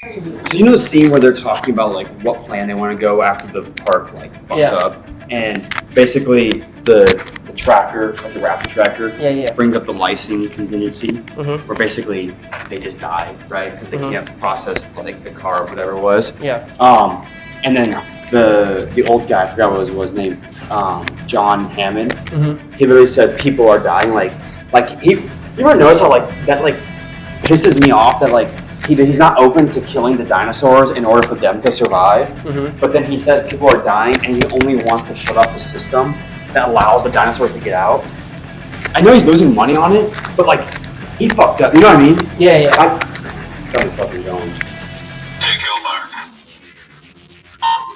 So you know the scene where they're talking about like what plan they want to go after the park like fucks up, and basically the tracker, like the raptor tracker, brings up the lysine contingency, where basically they just die, right? Because they can't process like the carb, whatever it was. And then the old guy, I forgot what was his name, John Hammond. He literally said people are dying. Like you ever notice how like that like pisses me off that like. He's not open to killing the dinosaurs in order for them to survive, but then he says people are dying and he only wants to shut off the system that allows the dinosaurs to get out. I know he's losing money on it, but like, he fucked up, you know what I mean? Yeah. Gotta be fucking going.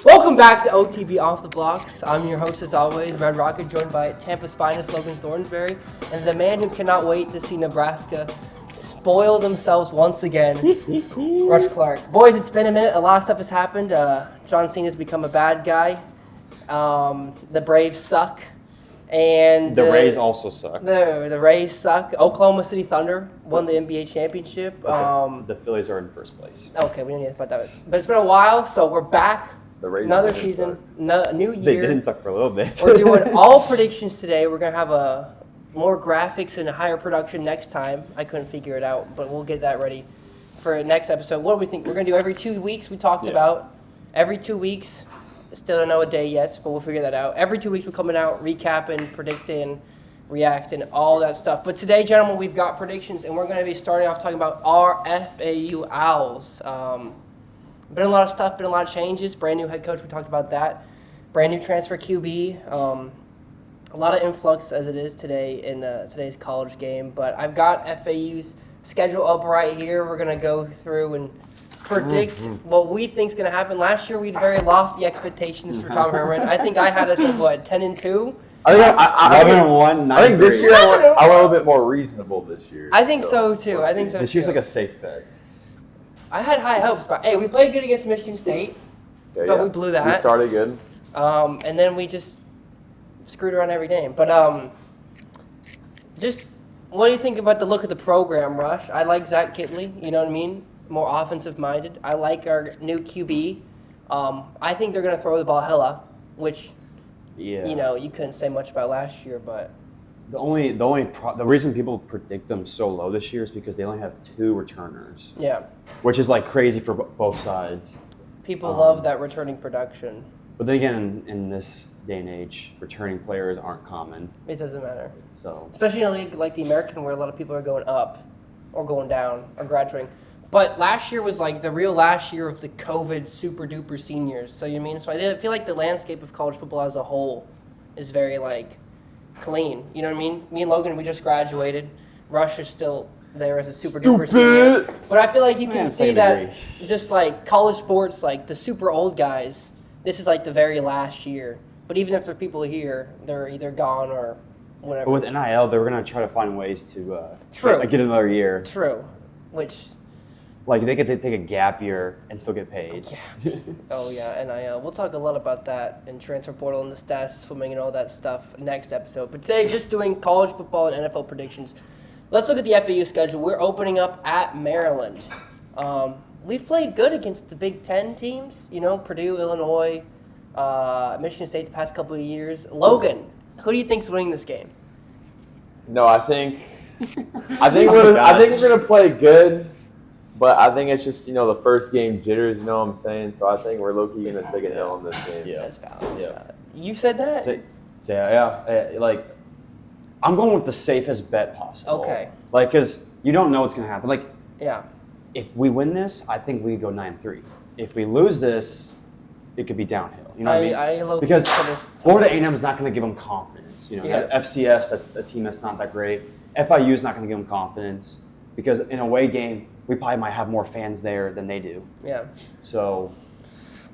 Welcome back to OTB Off the Blocks. I'm your host as always, Red Rocket, joined by Tampa's finest, Logan Thornsberry, and the man who cannot wait to see Nebraska spoil themselves once again, Rush Clark. Boys, it's been a minute. A lot of stuff has happened. John Cena's become a bad guy. The Braves suck. And the Rays also suck. The Rays suck. Oklahoma City Thunder won the NBA championship. Okay. The Phillies are in first place. Okay, we don't need to talk about that. But it's been a while, so we're back. The Rays another season, new year. They didn't suck for a little bit. We're doing all predictions today. We're going to have more graphics and a higher production next time. I couldn't figure it out, but we'll get that ready for next episode. What do we think? We're going to do every 2 weeks. We talked about every 2 weeks. Still don't know a day yet, but we'll figure that out. Every 2 weeks we're coming out, recapping, predicting, reacting, all that stuff. But today, gentlemen, we've got predictions, and we're going to be starting off talking about our FAU Owls. Been a lot of stuff, been a lot of changes. Brand new head coach, we talked about that. Brand new transfer QB. A lot of influx as it is today in today's college game. But I've got FAU's schedule up right here. We're going to go through and predict what we think is going to happen. Last year, we had very lofty expectations for Tom Herman. I think I had us at, 10-2? I think 11-1. I think this year I'm a little bit more reasonable this year. I think so, too. This year's like a safe bet. I had high hopes, but hey, we played good against Michigan State, but we blew that. We started good. And then we just screwed around every game. But just what do you think about the look of the program, Rush? I like Zach Kitley, you know what I mean? More offensive-minded. I like our new QB. I think they're going to throw the ball hella, which, you couldn't say much about last year, but... The reason people predict them so low this year is because they only have 2 returners. Yeah. Which is like crazy for both sides. People love that returning production. But then again, in this day and age, returning players aren't common. It doesn't matter. So, especially in a league like the American, where a lot of people are going up or going down or graduating. But last year was like the real last year of the COVID super duper seniors. So you know what I mean? So I feel like the landscape of college football as a whole is very clean. You know what I mean? Me and Logan, we just graduated. Rush is still there as a super duper senior. But I feel like you can see that just like college sports, like the super old guys, this is like the very last year. But even if there are people here, they're either gone or whatever. But with NIL, they were going to try to find ways to get another year. True. Which... Like, they could take a gap year and still get paid. Yeah. Oh, yeah, NIL. We'll talk a lot about that and transfer portal and the status swimming and all that stuff next episode. But today, just doing college football and NFL predictions. Let's look at the FAU schedule. We're opening up at Maryland. We've played good against the Big Ten teams. Purdue, Illinois, Michigan State the past couple of years. Logan, who do you think's winning this game? No, I think we're gonna play good. But I think it's just, the first game jitters, you know what I'm saying? So I think we're low-key going to take an L in this game. Yeah. That's valid. You said that? I'm going with the safest bet possible. Okay. Because you don't know what's going to happen. If we win this, I think we go 9-3. If we lose this, it could be downhill. You know what I mean? Because Florida A&M is not going to give them confidence. FCS, that's a team that's not that great. FIU is not going to give them confidence. Because in a away game, we probably might have more fans there than they do. Yeah. So.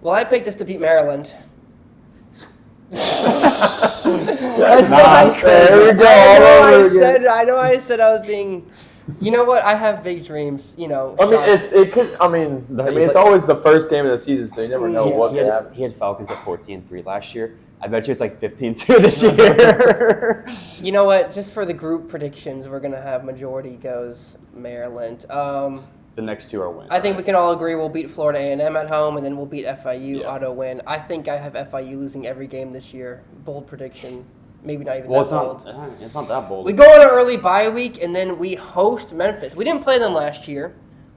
Well, I picked us to beat Maryland. There we go. I know I said I was being. You know what? I have big dreams. It's always the first game of the season, so you never know what could happen. He had Falcons at 14-3 last year. I bet you it's like 15-2 this year. You know what? Just for the group predictions, we're going to have majority goes Maryland. the next two are wins. I think we can all agree we'll beat Florida A&M at home, and then we'll beat FIU. Yeah. Auto win. I think I have FIU losing every game this year. Bold prediction. Maybe not even Well, that bold. it's not that bold. We go on an early bye week, and then we host Memphis. We didn't play them last year.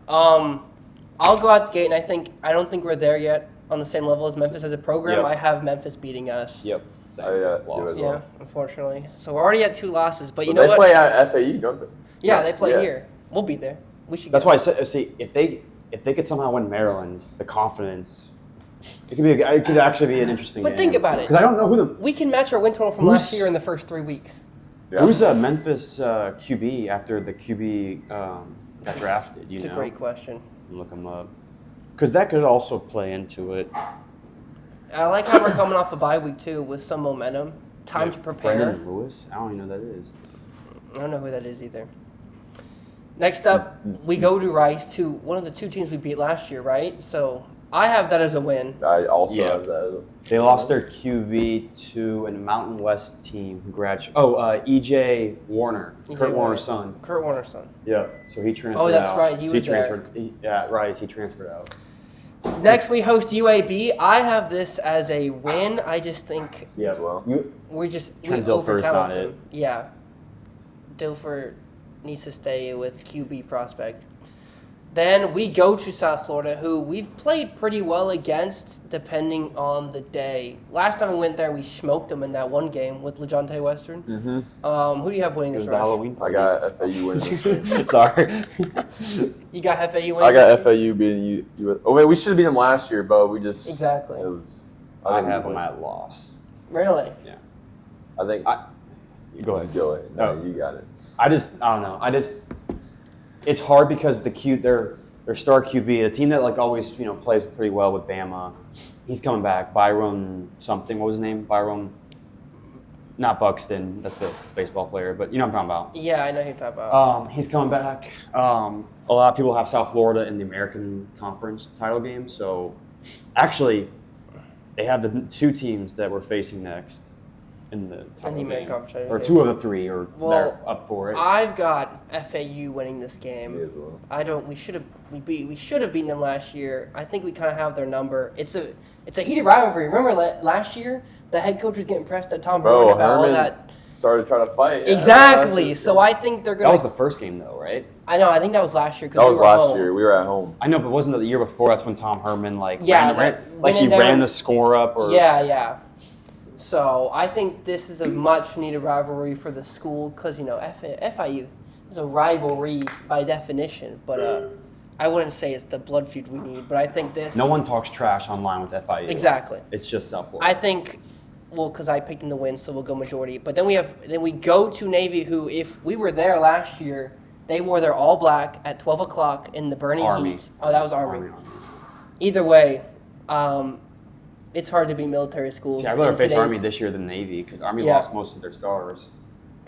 I'll go out the gate, and I don't think we're there yet on the same level as Memphis as a program. Yep. I have Memphis beating us. Yep. do as well. Yeah, unfortunately. So we're already at 2 losses, but you But know they what? play at FAU, don't they? Yeah, they play Yeah. here. We'll be there. We should. That's get why I said, see, if they could somehow win Maryland, the confidence, it could actually be an interesting But game. think about it. Because I don't know who the We can match our win total from last year in the first 3 weeks. Yeah. who's Memphis QB after the QB got drafted. It's a great question. Look them up, because that could also play into it. I like how we're coming off a bye week too with some momentum. Time to prepare. Brandon Lewis, I don't even know who that is. I don't know who that is either. Next up, we go to Rice, to one of the 2 teams we beat last year, right? So I have that as a win. I also Yeah. have that. They lost their QB to a Mountain West team who graduated. EJ Warner, Kurt Warner's son. Kurt Warner's son. Yeah, so he transferred out. Oh, that's right, he was there. transferred. He transferred out. Next, we host UAB. I have this as a win. I just think Yeah, As well. we Trent Dilfer's not overtalent it. them. Yeah. Dilfer needs to stay with QB prospect. Then we go to South Florida, who we've played pretty well against, depending on the day. Last time we went there, we smoked them in that one game with LeJontay Western. Mm-hmm. Who do you have winning It this was the rush? Halloween I party. got FAU winning this game. Sorry. You got FAU winning? I got FAU beating you. Oh, wait, we should have beat them last year, but we just. Exactly. It was, I think we have them won. at loss. Really? I think. Go ahead. Go ahead. No, Oh. you got it. I don't know. It's hard because their star QB, the team that always plays pretty well with Bama, he's coming back. Byron something. What was his name? Byron. Not Buxton. That's the baseball player, but you know what I'm talking about. Yeah, I know who you're talking about. He's coming back. A lot of people have South Florida in the American Conference title game. So, actually, they have the 2 teams that we're facing next in the title American game. Conference title Or game. 2 of the 3 are Well, they're up for it. I've got FAU winning this game. Me as well. I don't. We should have beaten them last year. I think we kind of have their number. It's a heated rivalry. Remember last year, the head coach was getting pressed at Tom Bro, Herman about all Herman that. started trying to fight. Yeah, Exactly. So I think they're That gonna. was the first game, though, right? I know. I think that was last year. 'Cause That we was were last home. year. We were at home. I know, but wasn't it the year before? That's when Tom Herman Yeah, he ran the score up. Or Yeah. So I think this is a much-needed rivalry for the school because FIU is a rivalry by definition, but I wouldn't say it's the blood feud we need. But I think this. No one talks trash online with FIU. Exactly. It's just South Florida. I think, because I picked them to win, so we'll go majority. But then we go to Navy, who, if we were there last year, they wore their all black at 12 o'clock in the burning Army. heat. Oh, that was Army. Either way, it's hard to beat military schools. See, I'd rather in face today's- Army this year than Navy because Army Yeah. lost most of their stars.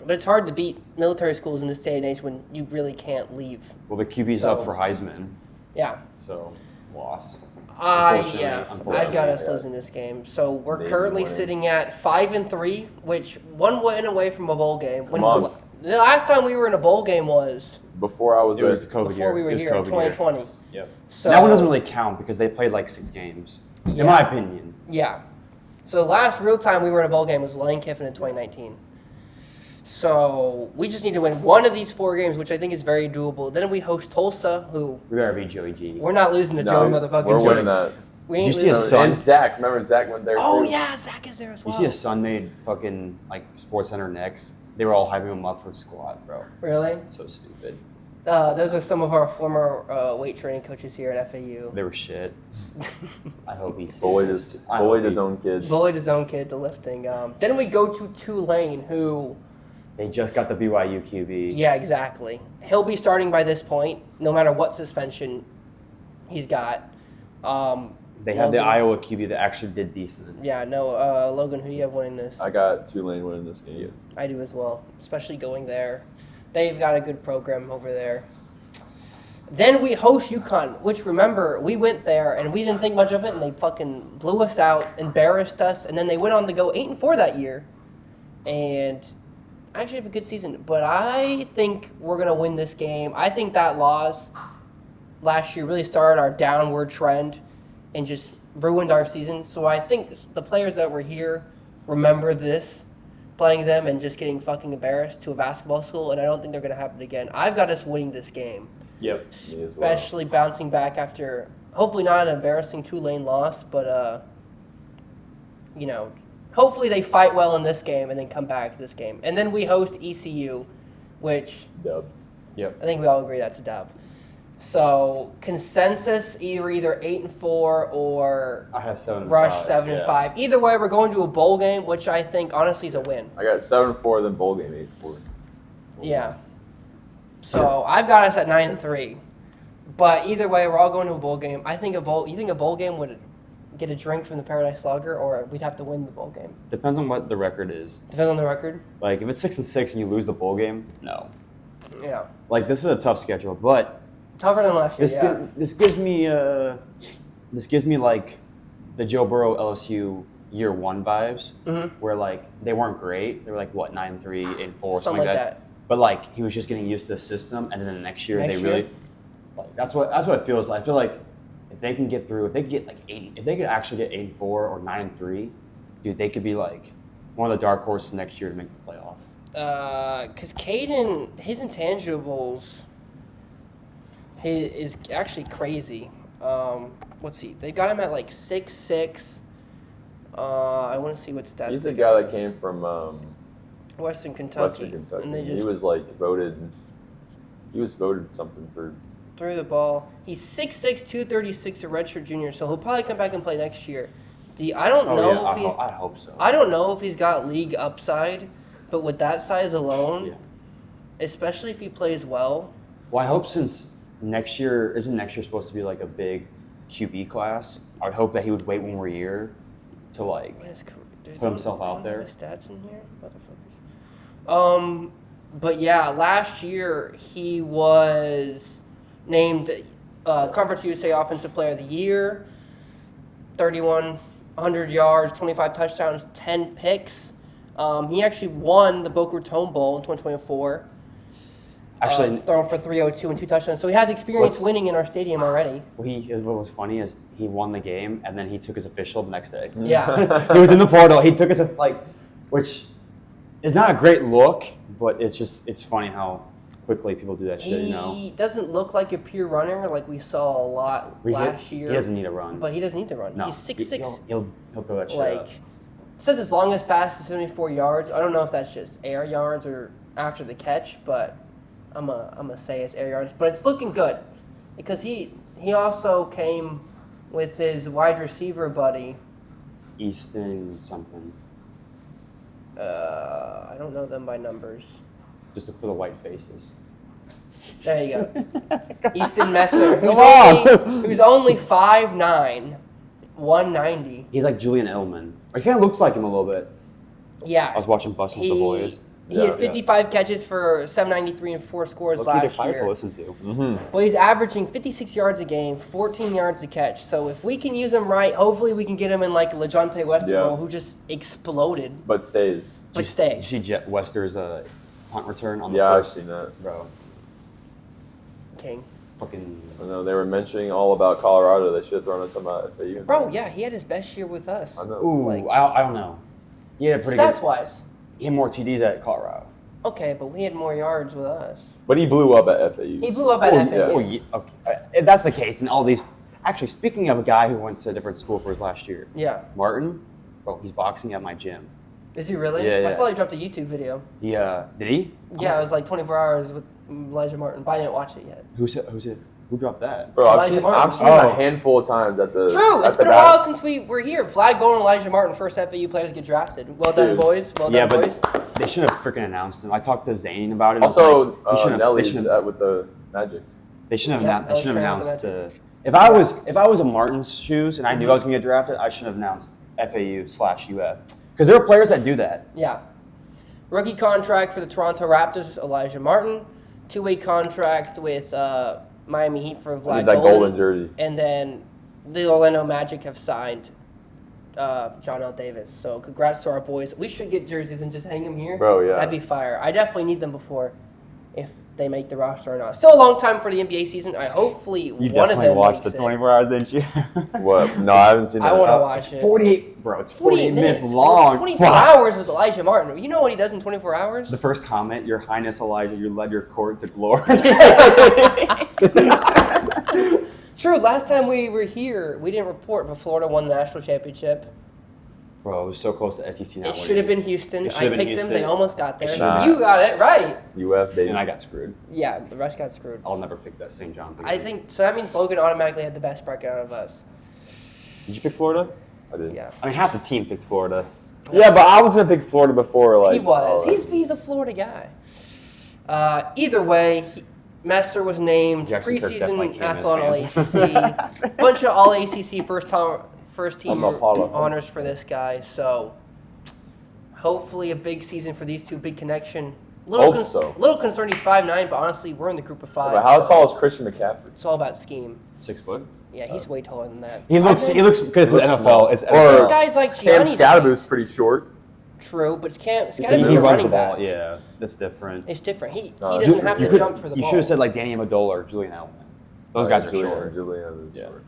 But it's hard to beat military schools in this day and age when you really can't leave. Well, the QB's So- up for Heisman, Yeah. so loss. I've got us yeah. losing this game. So we're Maybe currently winning. sitting at 5-3, which one win away from a bowl game. Come on. The last time we were in a bowl game was Before I was It there. was the COVID before year. we were It was here in COVID year. 2020. Yep. So That one doesn't really count because they played 6 games, Yeah. in my opinion. Yeah. So last real time we were in a bowl game was Lane Kiffin in 2019. So we just need to win one of these 4 games, which I think is very doable. Then we host Tulsa, who We better beat Joey G. we're not losing to No, Joey motherfucking we're Joey. winning that. We ain't You see a losing. son- And Zach. Remember Zach went there Oh too? yeah, Zach is there as You well. see a Sun-made fucking Sports Center next. They were all hyping him up for squat, bro. Really? So stupid. Those are some of our former weight training coaches here at FAU. They were shit. I hope he's Bullied his own kid. Bullied his own kid to lifting. Then we go to Tulane, who, They just got the BYU QB. yeah, exactly. He'll be starting by this point, no matter what suspension he's got. They have the Logan. Iowa QB that actually did decent. Yeah, no, Logan, who do you have winning this? I got Tulane winning this game. I do as well, especially going there. They've got a good program over there. Then we host UConn, which, remember, we went there and we didn't think much of it, and they fucking blew us out, embarrassed us, and then they went on to go 8-4 that year, and actually have a good season. But I think we're gonna win this game. I think that loss last year really started our downward trend and just ruined our season. So I think the players that were here remember this, playing them and just getting fucking embarrassed to a basketball school, and I don't think they're going to happen again. I've got us winning this game. Yep. Especially bouncing back after, hopefully not an embarrassing Tulane loss, but, hopefully they fight well in this game and then come back to this game. And then we host ECU, which Dub. Yep. I think we all agree that's a dub. So consensus, either 8-4 or I have 7-5. rush 7-5. Either way, we're going to a bowl game, which I think honestly is a win. I got 7-4, then bowl game 8-4. Yeah. So I've got us at 9-3. But either way, we're all going to a bowl game. You think a bowl game would get a drink from the Paradise Lager, or we'd have to win the bowl game? Depends on what the record is. Depends on the record. Like if it's 6-6 and you lose the bowl game, no. Yeah. Like this is a tough schedule, but tougher than last year. This gives me like the Joe Burrow LSU year 1 vibes, where like they weren't great. They were like 9-3, 8-4, something like that. But like he was just getting used to the system, and then the next year really like that's what it feels like. I feel like if they can get through, if they get like 80, if they could actually get 8-4 or 9-3, dude, they could be like one of the dark horses next year to make the playoff. Because Caden, his intangibles, is actually crazy. Let's see. They got him at like 6'6". I want to see what stats. He's the guy that came from Western Kentucky. And he was like voted. He was voted something for. Threw the ball. He's 6'6", 236, a redshirt junior. So he'll probably come back and play next year. I hope so. I don't know if he's got league upside, but with that size alone, especially if he plays well. Well, I hope since isn't next year supposed to be like a big QB class? I would hope that he would wait one more year to like put himself out there. Stats in here, motherfuckers. But yeah, last year he was named Conference USA Offensive Player of the Year. 3,100 yards, 25 touchdowns, 10 picks. He actually won the Boca Raton Bowl in 2024. Actually, throwing for 302 and 2 touchdowns. So he has experience winning in our stadium already. What was funny is he won the game and then he took his official the next day. Yeah. He was in the portal. He took his which is not a great look, but it's funny how quickly people do that shit. He doesn't look like a pure runner like we saw a lot last year. He doesn't need to run. But he doesn't need to run. No. He's 6'6". He'll throw that shit up. It says his longest pass is 74 yards. I don't know if that's just air yards or after the catch, but I'm gonna say it's air yards. But it's looking good because he also came with his wide receiver buddy. Easton something. I don't know them by numbers. Just look for the white faces. There you go. Easton Messer, who's only 5'9", 190. He's like Julian Edelman. He kind of looks like him a little bit. Yeah. I was watching Bussin' with the Boys. He had 55 catches for 793 and 4 scores last year. To listen to. Mm-hmm. Well, he's averaging 56 yards a game, 14 yards a catch. So if we can use him right, hopefully we can get him in like LeJontay Westerville, who just exploded. But stays. But stays. Did you see Jet Wester's punt return on the first? I've seen that. Bro. King. Fucking. I know they were mentioning all about Colorado. They should have thrown us some FAU. Bro, yeah, he had his best year with us. I know. Ooh, I don't know. He had pretty stats wise. He had more TDs at Colorado. Okay, but we had more yards with us. But he blew up at FAU. He blew up at FAU. Oh, yeah. Okay. If that's the case, then all these. Actually, speaking of a guy who went to a different school for his last year. Yeah. Martin, bro, he's boxing at my gym. Is he really? Yeah. I saw he dropped a YouTube video. Did he? Yeah, it was like 24 hours with Elijah Martin, but I didn't watch it yet. Who dropped that? Bro, I've seen him a handful of times at the. True, it's been a while since we were here. Flag going Elijah Martin, first FAU players get drafted. Well done, boys. Well done, boys. But they should have freaking announced him. I talked to Zane about it. Also, Nelly's with the Magic. They shouldn't have announced. If I was in Martin's shoes and I knew I was going to get drafted, I should have announced FAU/UF. Because there are players that do that. Yeah. Rookie contract for the Toronto Raptors, Elijah Martin. 2-way contract with Miami Heat for Vlad that golden jersey. And then the Orlando Magic have signed John L. Davis. So congrats to our boys. We should get jerseys and just hang them here. Bro, yeah. That'd be fire. I definitely need them before if they make the roster or not. Still a long time for the NBA season. Hopefully one of them watched makes the 24 hours, didn't you? What? No, I haven't seen that. I want to watch it. 48, bro. It's 48 minutes Well, long. it's 24 hours with Elijah Martin. You know what he does in 24 hours? The first comment, Your Highness Elijah, you led your court to glory. True. Last time we were here, we didn't report, but Florida won the national championship. Bro, it was so close to SEC now. It should have been Houston. I picked them. They almost got there. Nah. You got it right. UF, baby. And I got screwed. Yeah, the rest got screwed. I'll never pick that St. John's again. I think so. That means Logan automatically had the best bracket out of us. Did you pick Florida? I did. Yeah. I mean, half the team picked Florida. Yeah, but I was gonna pick Florida before. Like He was. all that. He's a Florida guy. Either way, Messer was named Jackson Kirk definitely preseason came athlete in all ACC. Bunch of all ACC first team I'm Apollo. honors for this guy. So hopefully a big season for these two. Big connection. Hope so. Little concerned he's 5'9", but honestly we're in the group of 5. But how so tall is Christian McCaffrey? It's all about scheme. 6 foot. Yeah, he's way taller than that. He looks because it's NFL. It's Or- NFL. This guy's like Cam Gianni's Scadaboo's pretty short. True, but He Scadaboo's a runs running the ball. back. Yeah, that's different. It's different. He No, doesn't have to jump for the You ball. should have said like Danny Amendola or Julian Edelman. Those guys are short. Julian is Yeah. short.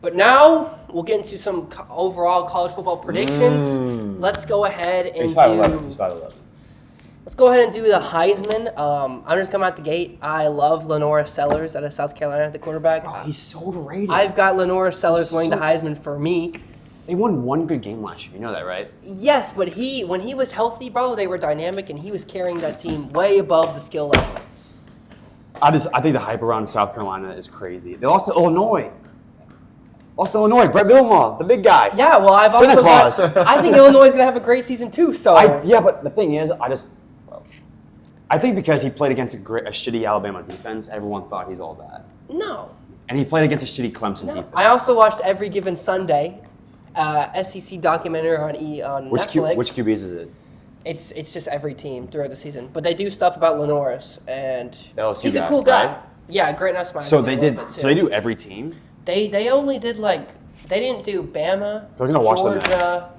But now we'll get into some overall college football predictions. Let's go ahead and He's 5'11". He's 5'11". let's go ahead and do the Heisman. I'm just coming out the gate. I love Lenora Sellers out of South Carolina, the quarterback. Oh, he's so overrated. I've got Lenora Sellers winning the Heisman for me. They won one good game last year. You know that, right? Yes, but when he was healthy, bro, they were dynamic, and he was carrying that team way above the skill level. I think the hype around South Carolina is crazy. They lost to Illinois. Brett Bielema, the big guy. Yeah, well, I've Santa also Claus. I think Illinois is gonna have a great season too. So Yeah, but the thing is, I think because he played against a shitty Alabama defense, everyone thought he's all that. no. And he played against a shitty Clemson defense. I also watched Every Given Sunday, SEC documentary on Netflix. Which QBs is it? It's just every team throughout the season, but they do stuff about Lenoris, and LSU he's a guy, cool guy. right? Yeah, great. Nice mind. So they do every team. They only did they didn't do Bama, They're gonna watch them Georgia.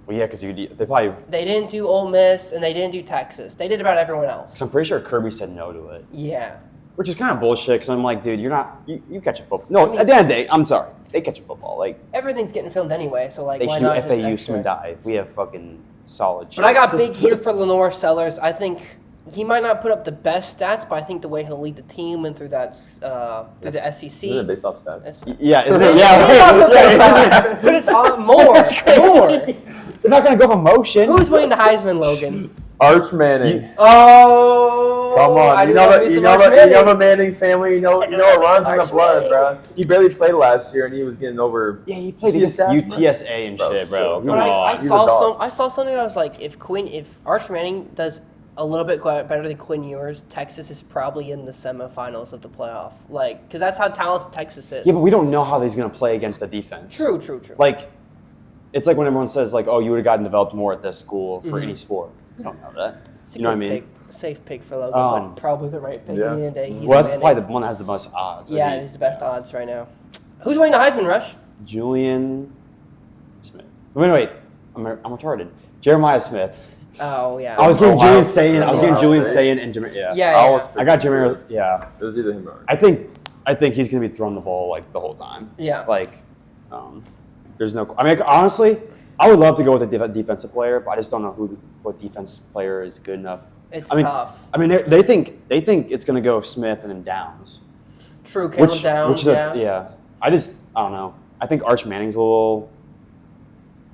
Well, yeah, because they probably. They didn't do Ole Miss, and they didn't do Texas. They did about everyone else. So I'm pretty sure Kirby said no to it, Yeah. which is kind of bullshit. Because I'm like, dude, you're not. You catch a football. No, at the end of the day, I'm sorry, they catch a football. Like Everything's getting filmed anyway, so they why should do not just FAU extra? swim and dive. We have fucking solid. But I got shit. big here for Lenore Sellers. I think he might not put up the best stats, but I think the way he'll lead the team and through that through the SEC. Isn't it based off stats? Yeah, isn't It it? Yeah, is also yeah, based on- but it's on more. They're not gonna go for motion. Who's winning the Heisman, Logan? Arch Manning. Oh, Come on, I you do know love the me you some know Arch the you Manning. know the Manning family. You know it runs in the Arch blood, Manning. bro. He barely played last year, and he was getting over. Yeah, he played You see against his stats, UTSA and bro? shit, bro. Come But I He's a saw dog. I saw something. I was like, if Arch Manning does a little bit better than Quinn Ewers, Texas is probably in the semifinals of the playoff. Because that's how talented Texas is. Yeah, but we don't know how he's gonna play against the defense. True. Like, it's like when everyone says like, "Oh, you would have gotten developed more at this school for any sport." You don't know that. It's a You know good what I mean? pick. Safe pick for Logan, but probably the right pick Yeah. at the end of the day. He's Well, a that's Manning. probably the one that has the most odds. Yeah, he's the best odds right now. Who's winning the Heisman, Rush? Julian Smith. Wait. I'm retarded. Jeremiah Smith. Oh, yeah. I was getting Ohio Julian Sayin. I was getting Ohio Julian State. Sayin and Jameer. Yeah. Yeah, I yeah. was I got Jameer. Yeah. It was either him or. I think he's gonna be throwing the ball like the whole time. Yeah. Like, there's no. I mean, honestly, I would love to go with a defensive player, but I just don't know what defense player is good enough. It's I mean, tough. I mean, they think it's gonna go Smith and then Downs. True, Caleb Downs, which is yeah. I don't know. I think Arch Manning's a little.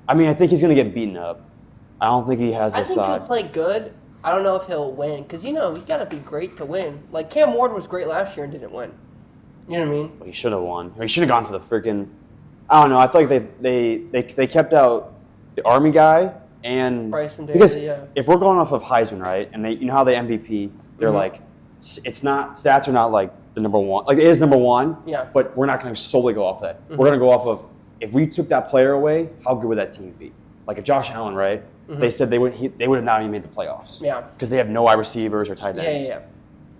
I mean, I think he's gonna get beaten up. I don't think he has the I think side. he'll play good. I don't know if he'll win, because, you got to be great to win. Like, Cam Ward was great last year and didn't win. You know what I mean? He should have won. Or he should have gone to the freaking. I don't know. I feel like they kept out the Army guy and Bryson because Daly, yeah. if we're going off of Heisman, right, and you know how they MVP, they're like, it's not stats are not like the number one. Like it is number one. Yeah. But we're not going to solely go off that. We're going to go off of if we took that player away, how good would that team be? Like if Josh Allen, right? They said they would have not even made the playoffs. Yeah. Because they have no wide receivers or tight ends. Yeah.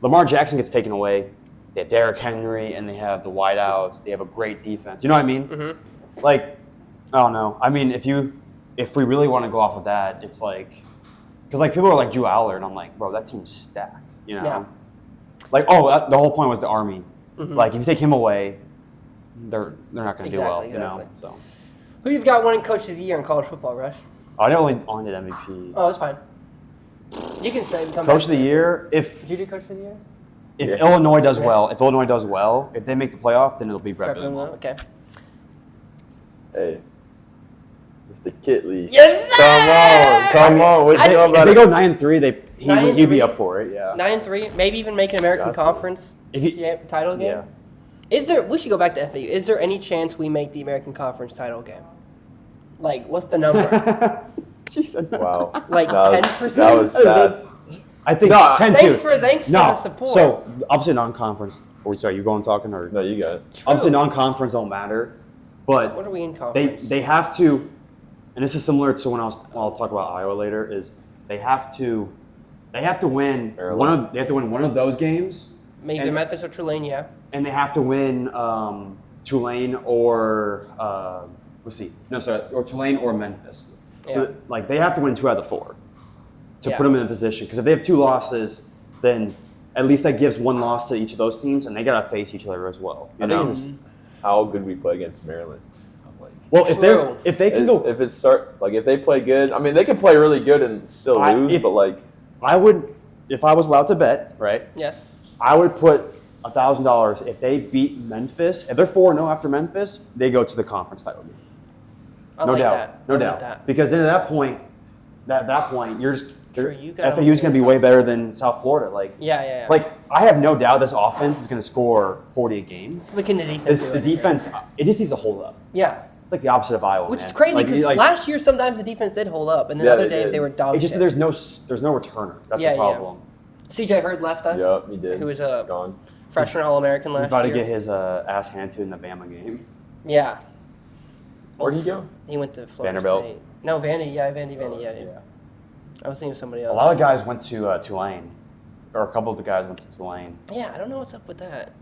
Lamar Jackson gets taken away. They have Derrick Henry and they have the wideouts. They have a great defense. You know what I mean? Like, I don't know. I mean, if we really want to go off of that, it's like Because like people are like Drew Aller, and I'm like, bro, that team's stacked. You know, Yeah. like the whole point was the Army. Mm-hmm. Like if you take him away, they're not going to do well. Exactly. You know, so. Who you've got winning Coach of the Year in college football, Rush? I only did MVP. Oh, that's fine. You can say Coach of the Year. Did you do Coach of the Year? If Illinois does well, if they make the playoff, then it'll be Brett Bielema. Okay. Hey, Mr. Kitley. Yes, sir! Come on. What you know If about they it? go 9-3, he'd be 9-3? up for it. Yeah. 9-3, maybe even make an American Gotcha. Conference If title game. Yeah. We should go back to FAU. Is there any chance we make the American Conference title game? Like, what's the number? She said no. Wow. Like That 10%? That was fast. I think No, 10-2. Thanks for the support. So obviously non-conference. Sorry, you going talking or No, you got it. True. obviously non-conference don't matter, but What are we in conference? they have to, and this is similar to when I'll talk about Iowa later. Is they have to win one of those games, Maybe and- Memphis or Tulane, yeah. and they have to win Tulane or or Tulane or Memphis. So Yeah. like they have to win 2 out of the 4 to Yeah. put them in a position. Because if they have 2 losses, then at least that gives 1 loss to each of those teams, and they gotta face each other as well. I think it's how good we play against Maryland. I'm like, Well, True. if they can go, if they play good, I mean, they can play really good and still lose, but like, I would, if I was allowed to bet, right? Yes. I would put $1,000 if they beat Memphis. If they're 4-0 after Memphis, they go to the conference title game. I No like doubt. that. No I like doubt. that. Because then at that point, you're just True, you gotta FAU's going to be win way South better Florida. than South Florida. Like, Yeah. like I have no doubt this offense is going to score 40 a game. It's making the defense do The it. defense, it just needs to hold up. Yeah. It's like the opposite of Iowa, Which man. is crazy Like, because last year sometimes the defense did hold up, and then Yeah, other they days did. they were dog it's just shit. that there's no returner. That's Yeah, the yeah. problem. CJ Hurd left us. yep, he did. Who was a gone. freshman All-American He's last about to year. get his ass handed to in the Bama game. Yeah. Where'd he go? He went to Florida Vanderbilt? State. No, Vandy. Yeah. I was thinking of somebody else. A lot of guys went to Tulane, or a couple of the guys went to Tulane. Yeah, I don't know what's up with that.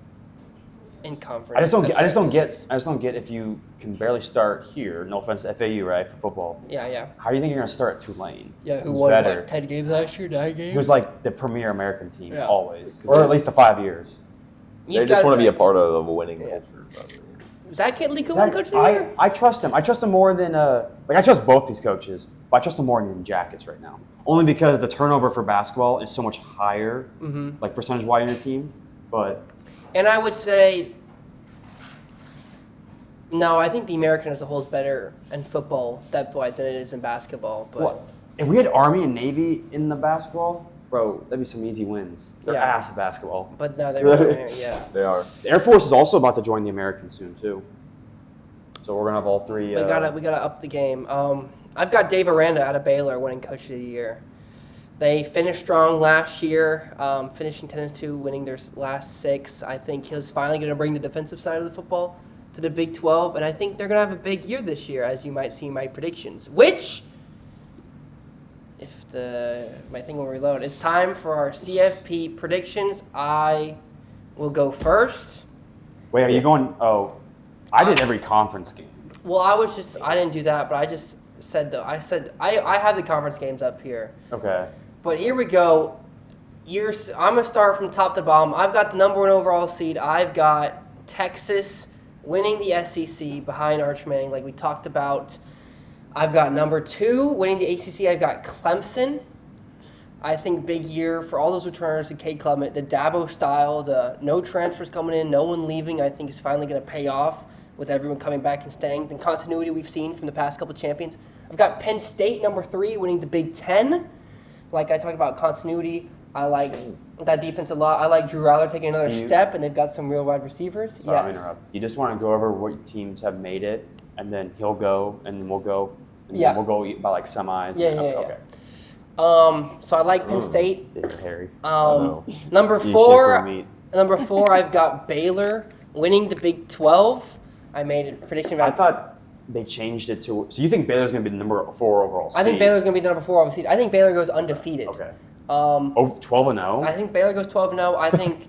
In conference. I just don't That's get if you can barely start here. No offense to FAU, right, for football. Yeah. How do you think you're gonna start at Tulane? Yeah, who Who's won better? like 10 games last year, 9 games? Who's like the premier American team Yeah. always, or at least the 5 years. They just want to be a part of a winning Yeah. culture. Zach Kitley could win Coach of the Year? I trust him. I trust him more than I trust both these coaches, but I trust them more than Jackets right now. Only because the turnover for basketball is so much higher, like percentage-wise in the team. But And I would say, no, I think the American as a whole is better in football depth-wise than it is in basketball. But what if we had Army and Navy in the basketball, bro? That'd be some easy wins. They're Yeah. ass at basketball. But now they're yeah. They are. The Air Force is also about to join the American soon too. So we're gonna have all 3. We gotta up the game. I've got Dave Aranda out of Baylor winning Coach of the Year. They finished strong last year, finishing 10-2, winning their last 6. I think he's finally going to bring the defensive side of the football to the Big 12, and I think they're going to have a big year this year, as you might see in my predictions. Which, if my thing will reload, it's time for our CFP predictions. I will go first. Wait, are you going? Oh, I did every conference game. Well, I didn't do that, but I just said though. I have the conference games up here. Okay. But here we go. I'm going to start from top to bottom. I've got the number 1 overall seed. I've got Texas winning the SEC behind Arch Manning, like we talked about. I've got number 2 winning the ACC. I've got Clemson. I think big year for all those returners and Cade Clement. The Dabo style, the no transfers coming in, no one leaving, I think is finally going to pay off with everyone coming back and staying. The continuity we've seen from the past couple of champions. I've got Penn State, number 3, winning the Big Ten. Like I talked about continuity, I like that defense a lot. I like Drew Aller taking another step, and they've got some real wide receivers. Sorry, I'm interrupting. You just want to go over what teams have made it, and then he'll go, and then we'll go, and then we'll go by like semis. Yeah. Okay. So I like Penn State. It's Harry. Number You 4, shit number 4, I've got Baylor winning the Big 12. I made a prediction I about. thought they changed it to. So you think Baylor's going to be the number 4 overall seed? I think Baylor's going to be the number 4 overall seed. I think Baylor goes undefeated. Okay. 12-0. I think Baylor goes 12-0. I think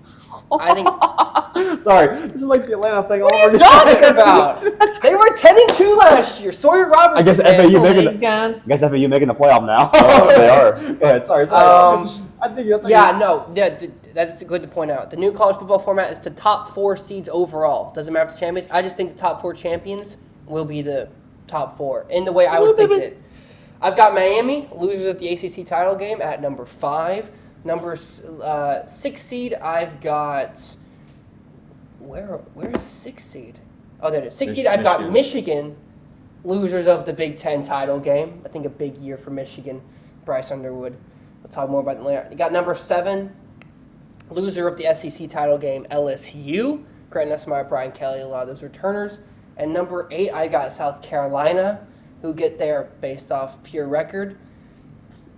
Sorry, this is like the Atlanta thing all What are over you again. talking about? They were 10-2 last year. Sawyer Roberts. I guess FAU making the playoff now. Oh, they are. Go ahead. Sorry. I think that's good to point out. The new college football format is the top 4 seeds overall. Doesn't matter if the champions. I just think the top 4 champions will be the top 4 in the way I would pick it. I've got Miami, losers of the ACC title game, at number 5. Number 6 seed, I've got. Where's the 6th seed? Oh, there it is. 6th seed, I've got Michigan, losers of the Big Ten title game. I think a big year for Michigan. Bryce Underwood. We'll talk more about it later. You got number 7, loser of the SEC title game, LSU. Grant Nussmeier, Brian Kelly, a lot of those returners. And number 8, I got South Carolina, who get there based off pure record.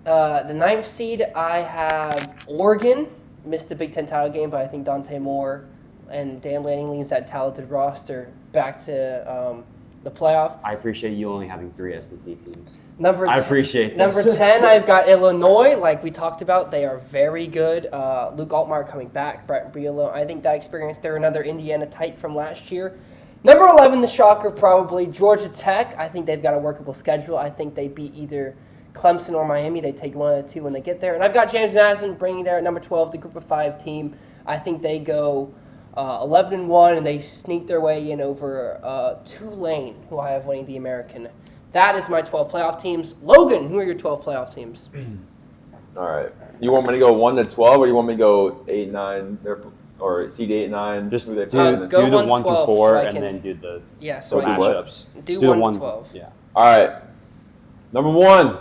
The 9th seed, I have Oregon. Missed the Big Ten title game, but I think Dante Moore and Dan Lanning leads that talented roster back to the playoff. I appreciate you only having 3 SEC teams. I appreciate this. Number 10, I've got Illinois. Like we talked about, they are very good. Luke Altmaier coming back. Brett Bielema. I think that experience. They're another Indiana tight from last year. Number 11, the shocker, probably Georgia Tech. I think they've got a workable schedule. I think they beat either Clemson or Miami. They take one of the two when they get there. And I've got James Madison bringing there at number 12, the Group of 5 team. I think they go 11-1, and they sneak their way in over Tulane, who I have winning the American. That is my 12 playoff teams. Logan, who are your 12 playoff teams? All right. You want me to go 1 to 12, or you want me to go 8, 9, or seed 8, 9? Just who do they play? the go 1 1 to 12, 4, so and then do the so matchups. Do the 1 to 12. Yeah. All right. Number 1,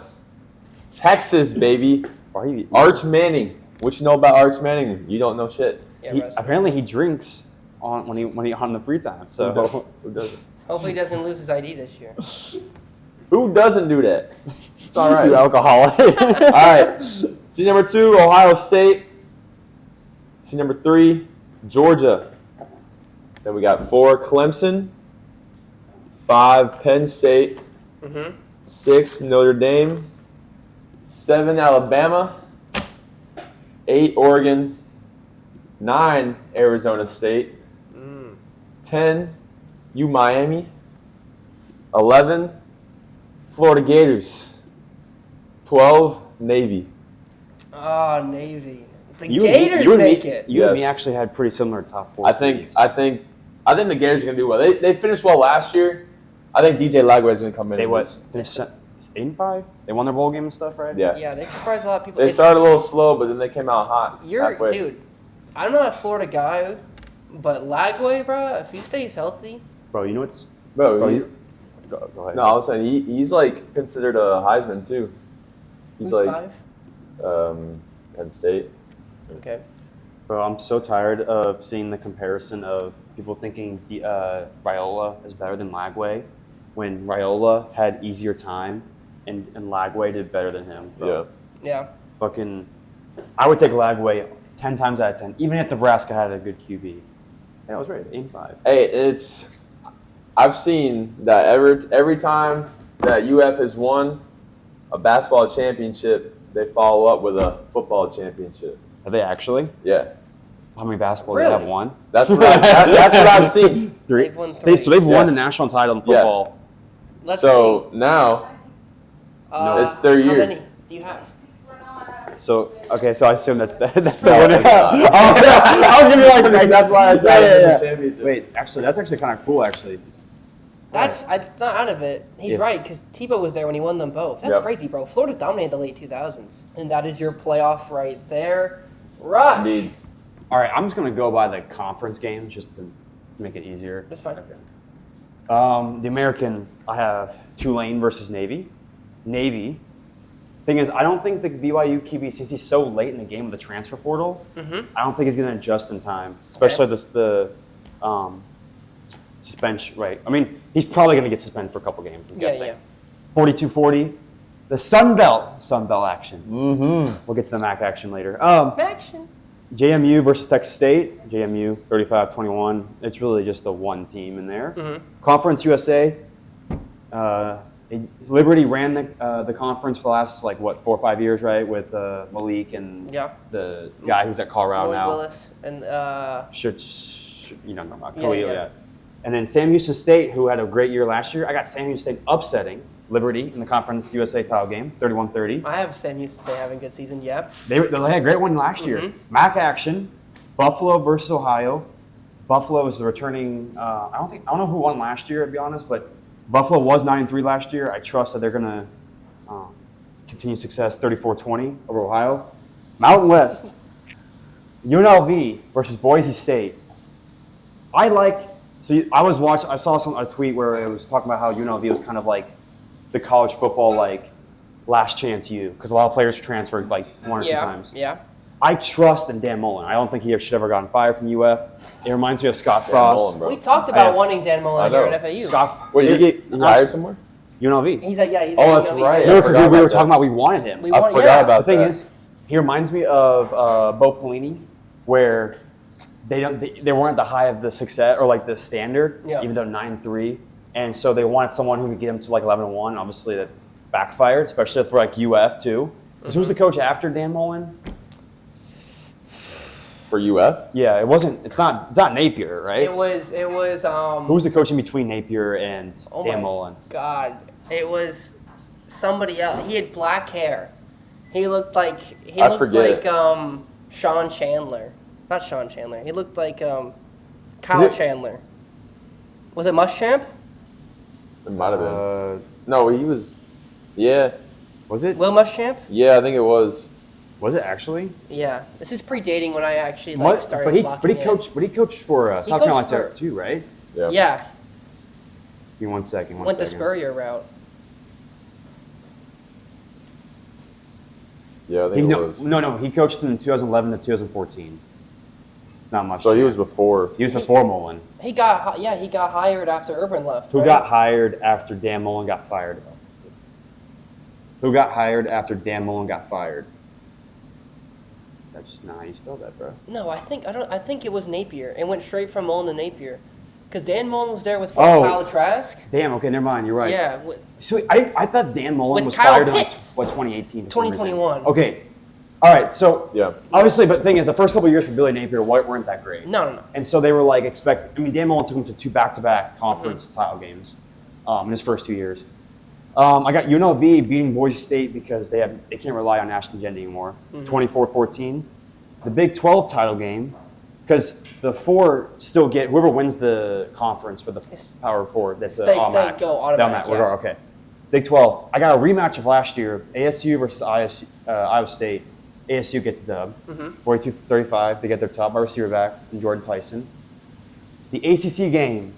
Texas, baby. Arch Manning. What you know about Arch Manning? You don't know shit. Yeah, Apparently he drinks when he on the free time. So Who doesn't? hopefully he doesn't lose his ID this year. Who doesn't do that? It's all right. You alcoholic. All right. Seed number 2, Ohio State. Seed number 3, Georgia. Then we got 4, Clemson. 5, Penn State. 6, Notre Dame. 7, Alabama. 8, Oregon. 9, Arizona State. 10, Miami. 11, Florida Gators. 12, Navy. Oh, Navy. The Gators make it. You and me actually had pretty similar top 4 I think seeds. the Gators are gonna do well. They finished well last year. I think DJ Lagway is gonna come in. They finished 8-5. They won their bowl game and stuff, right? Yeah. Yeah, they surprised a lot of people. They started a little slow, but then they came out hot. Dude, I'm not a Florida guy, but Lagway, bro, if he stays healthy. Bro, you know what's... Bro, Go ahead. no, I was saying he's like considered a Heisman too. He's Who's like 5? Penn State. Okay. Bro, I'm so tired of seeing the comparison of people thinking Raiola is better than Lagway when Raiola had easier time and Lagway did better than him. Bro. Yeah. Fucking, I would take Lagway 10 times out of 10, even if Nebraska had a good QB. Yeah, I was right. 8-5. Hey, I've seen that every time that UF has won a basketball championship, they follow up with a football championship. Are they actually? Yeah. How many basketball Really? do they have won? That's what I've seen. 3. They've won 3. So they've won the national title in football. Let's So see. now it's their year. How many do you have? So okay, so I assume that's the No, winner. it's not. I was gonna be like, That's why I said yeah. championship. Wait, actually, that's actually kind of cool. Actually, It's not out of it. He's Yeah. right, because Tebow was there when he won them both. That's Yep. crazy, bro. Florida dominated the late 2000s. And that is your playoff right there. Rush. Indeed. all right, I'm just gonna go by the conference games just to make it easier. That's fine. The American, I have Tulane versus Navy. Navy. Thing is, I don't think the BYU QB, since he's so late in the game with the transfer portal, I don't think he's going to adjust in time, especially the suspension. Right? I mean, he's probably going to get suspended for a couple games. I'm guessing. 42-40. The Sun Belt action. We'll get to the MAC action later. Action. JMU versus Texas State. JMU 35-21. It's really just the one team in there. Conference USA. Liberty ran the conference for the last 4 or 5 years, right? With Malik and the guy who's at Colorado Malik now. Willis and Khalil, yeah. And then Sam Houston State, who had a great year last year, I got Sam Houston State upsetting Liberty in the Conference USA title game, 31-30. I have Sam Houston State having a good season. Yep. They had a great one last year. MAC action, Buffalo versus Ohio. Buffalo is the returning. I don't know who won last year, to be honest, but Buffalo was 9-3 last year. I trust that they're going to continue success, 34-20 over Ohio. Mountain West, UNLV versus Boise State. I saw a tweet where it was talking about how UNLV was kind of like the college football last chance U, because a lot of players transferred one or two times. Yeah. I trust in Dan Mullen. I don't think he should ever gotten fired from UF. It reminds me of Scott Frost. We talked about wanting Dan Mullen here at FAU. Wait, did he get hired somewhere? UNLV. He's at that's UNLV. right. We were talking about we wanted him. I forgot about that. The thing is, he reminds me of Bo Pelini, where they weren't the high of the success or the standard, even though 9-3, and so they wanted someone who could get him to 11-1. Obviously, that backfired, especially for UF too. Mm-hmm. Who's the coach after Dan Mullen? For UF? Yeah, it's not Napier, right? It was Who was the coach in between Napier and Dan Mullen? God, it was somebody else. He had black hair. He looked like Sean Chandler. Not Sean Chandler. He looked like Kyle Chandler. Was it Muschamp? It might have been. No, he was. Yeah. Was it? Will Muschamp? Yeah, I think it was. Was it actually? Yeah. This is predating when I actually started. But he coached for South Carolina too, right? Yeah. Give me 1 second. Went the Spurrier route. Yeah, I think it was. No. He coached in 2011 to 2014. It's not much. So he was before. He was before Mullen. He got hired after Urban left. Who got hired after Dan Mullen got fired? Who got hired after Dan Mullen got fired? That's just not how you spell that, bro. No, I think it was Napier. It went straight from Mullen to Napier, because Dan Mullen was there with Kyle Trask. Damn. Okay, never mind. You're right. Yeah. So I thought Dan Mullen was Kyle fired Pitts. in 2018, 2021. Okay. All right. So yeah. Obviously, but the thing is, the first couple of years for Billy Napier weren't that great. No. And so they were Dan Mullen took him to 2 back-to-back conference title games in his first 2 years. I got UNLV beating Boise State because they can't rely on Ashton Jeanty anymore. 24-14. The Big 12 title game, because the 4 still get whoever wins the conference for the Power 4. That's State go automatic. Okay. Big 12. I got a rematch of last year, ASU versus Iowa State. ASU gets the dub, 42-35. They get their top receiver back, in Jordan Tyson. The ACC game,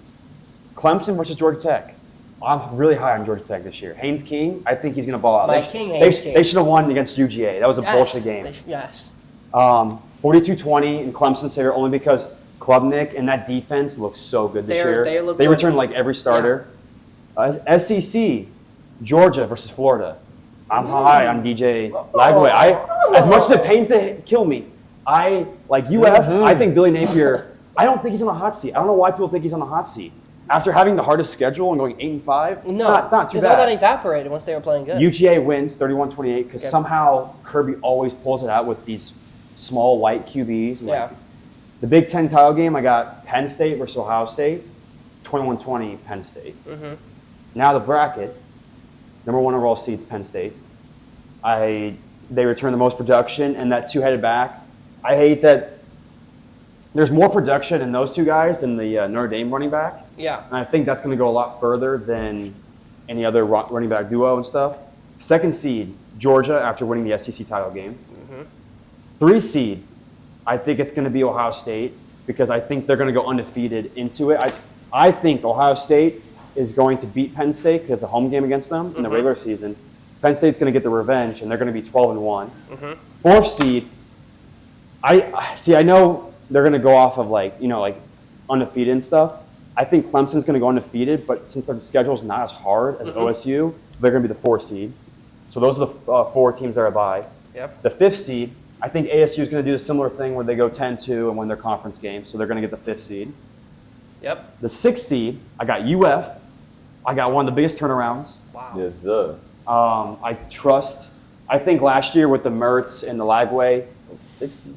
Clemson versus Georgia Tech. I'm really high on Georgia Tech this year. Haynes King, I think he's going to ball out. They should have won against UGA. That was a bullshit game. Yes. 42-20 in Clemson's favor only because Klubnik and that defense looks so good this year. They returned every starter. Yeah. SEC, Georgia versus Florida. I'm high on DJ Lagway. As much as it pains to kill me, I like UF. I think Billy Napier. I don't think he's on the hot seat. I don't know why people think he's on the hot seat. After having the hardest schedule and going 8-5, it's not too bad. Because all that evaporated once they were playing good. UGA wins 31-28 because somehow Kirby always pulls it out with these small white QBs. The Big Ten title game, I got Penn State versus Ohio State, 21-20 Penn State. Now the bracket, number 1 overall seed's Penn State. They return the most production, and that 2-headed back. I hate that there's more production in those 2 guys than the Notre Dame running back. Yeah. And I think that's going to go a lot further than any other running back duo and stuff. 2nd seed, Georgia, after winning the SEC title game. 3 seed, I think it's going to be Ohio State because I think they're going to go undefeated into it. I think Ohio State is going to beat Penn State because it's a home game against them in the regular season. Penn State's going to get the revenge, and they're going to be 12-1. 4th seed, I know they're going to go off of undefeated and stuff. I think Clemson's going to go undefeated, but since their schedule is not as hard as OSU, they're going to be the 4th seed. So those are the 4 teams that are by. Yep. The 5th seed, I think ASU is going to do a similar thing where they go 10-2 and win their conference games, so they're going to get the 5th seed. Yep. The 6th seed, I got UF. I got one of the biggest turnarounds. Wow. Yes, sir. I think last year with the Mertz and the Lagway, 60.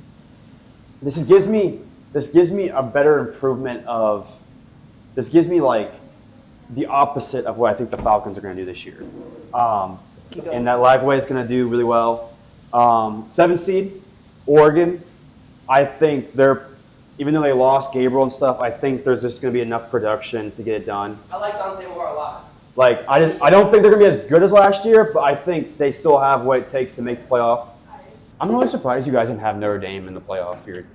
this gives me this gives me a better improvement of. This gives me like the opposite of what I think the Falcons are going to do this year. And that Lagway is going to do really well. 7 seed, Oregon. I think they're, even though they lost Gabriel and stuff, I think there's just going to be enough production to get it done. I like Dante Moore a lot. Like I don't think they're going to be as good as last year, but I think they still have what it takes to make the playoff. I'm really surprised you guys didn't have Notre Dame in the playoff here.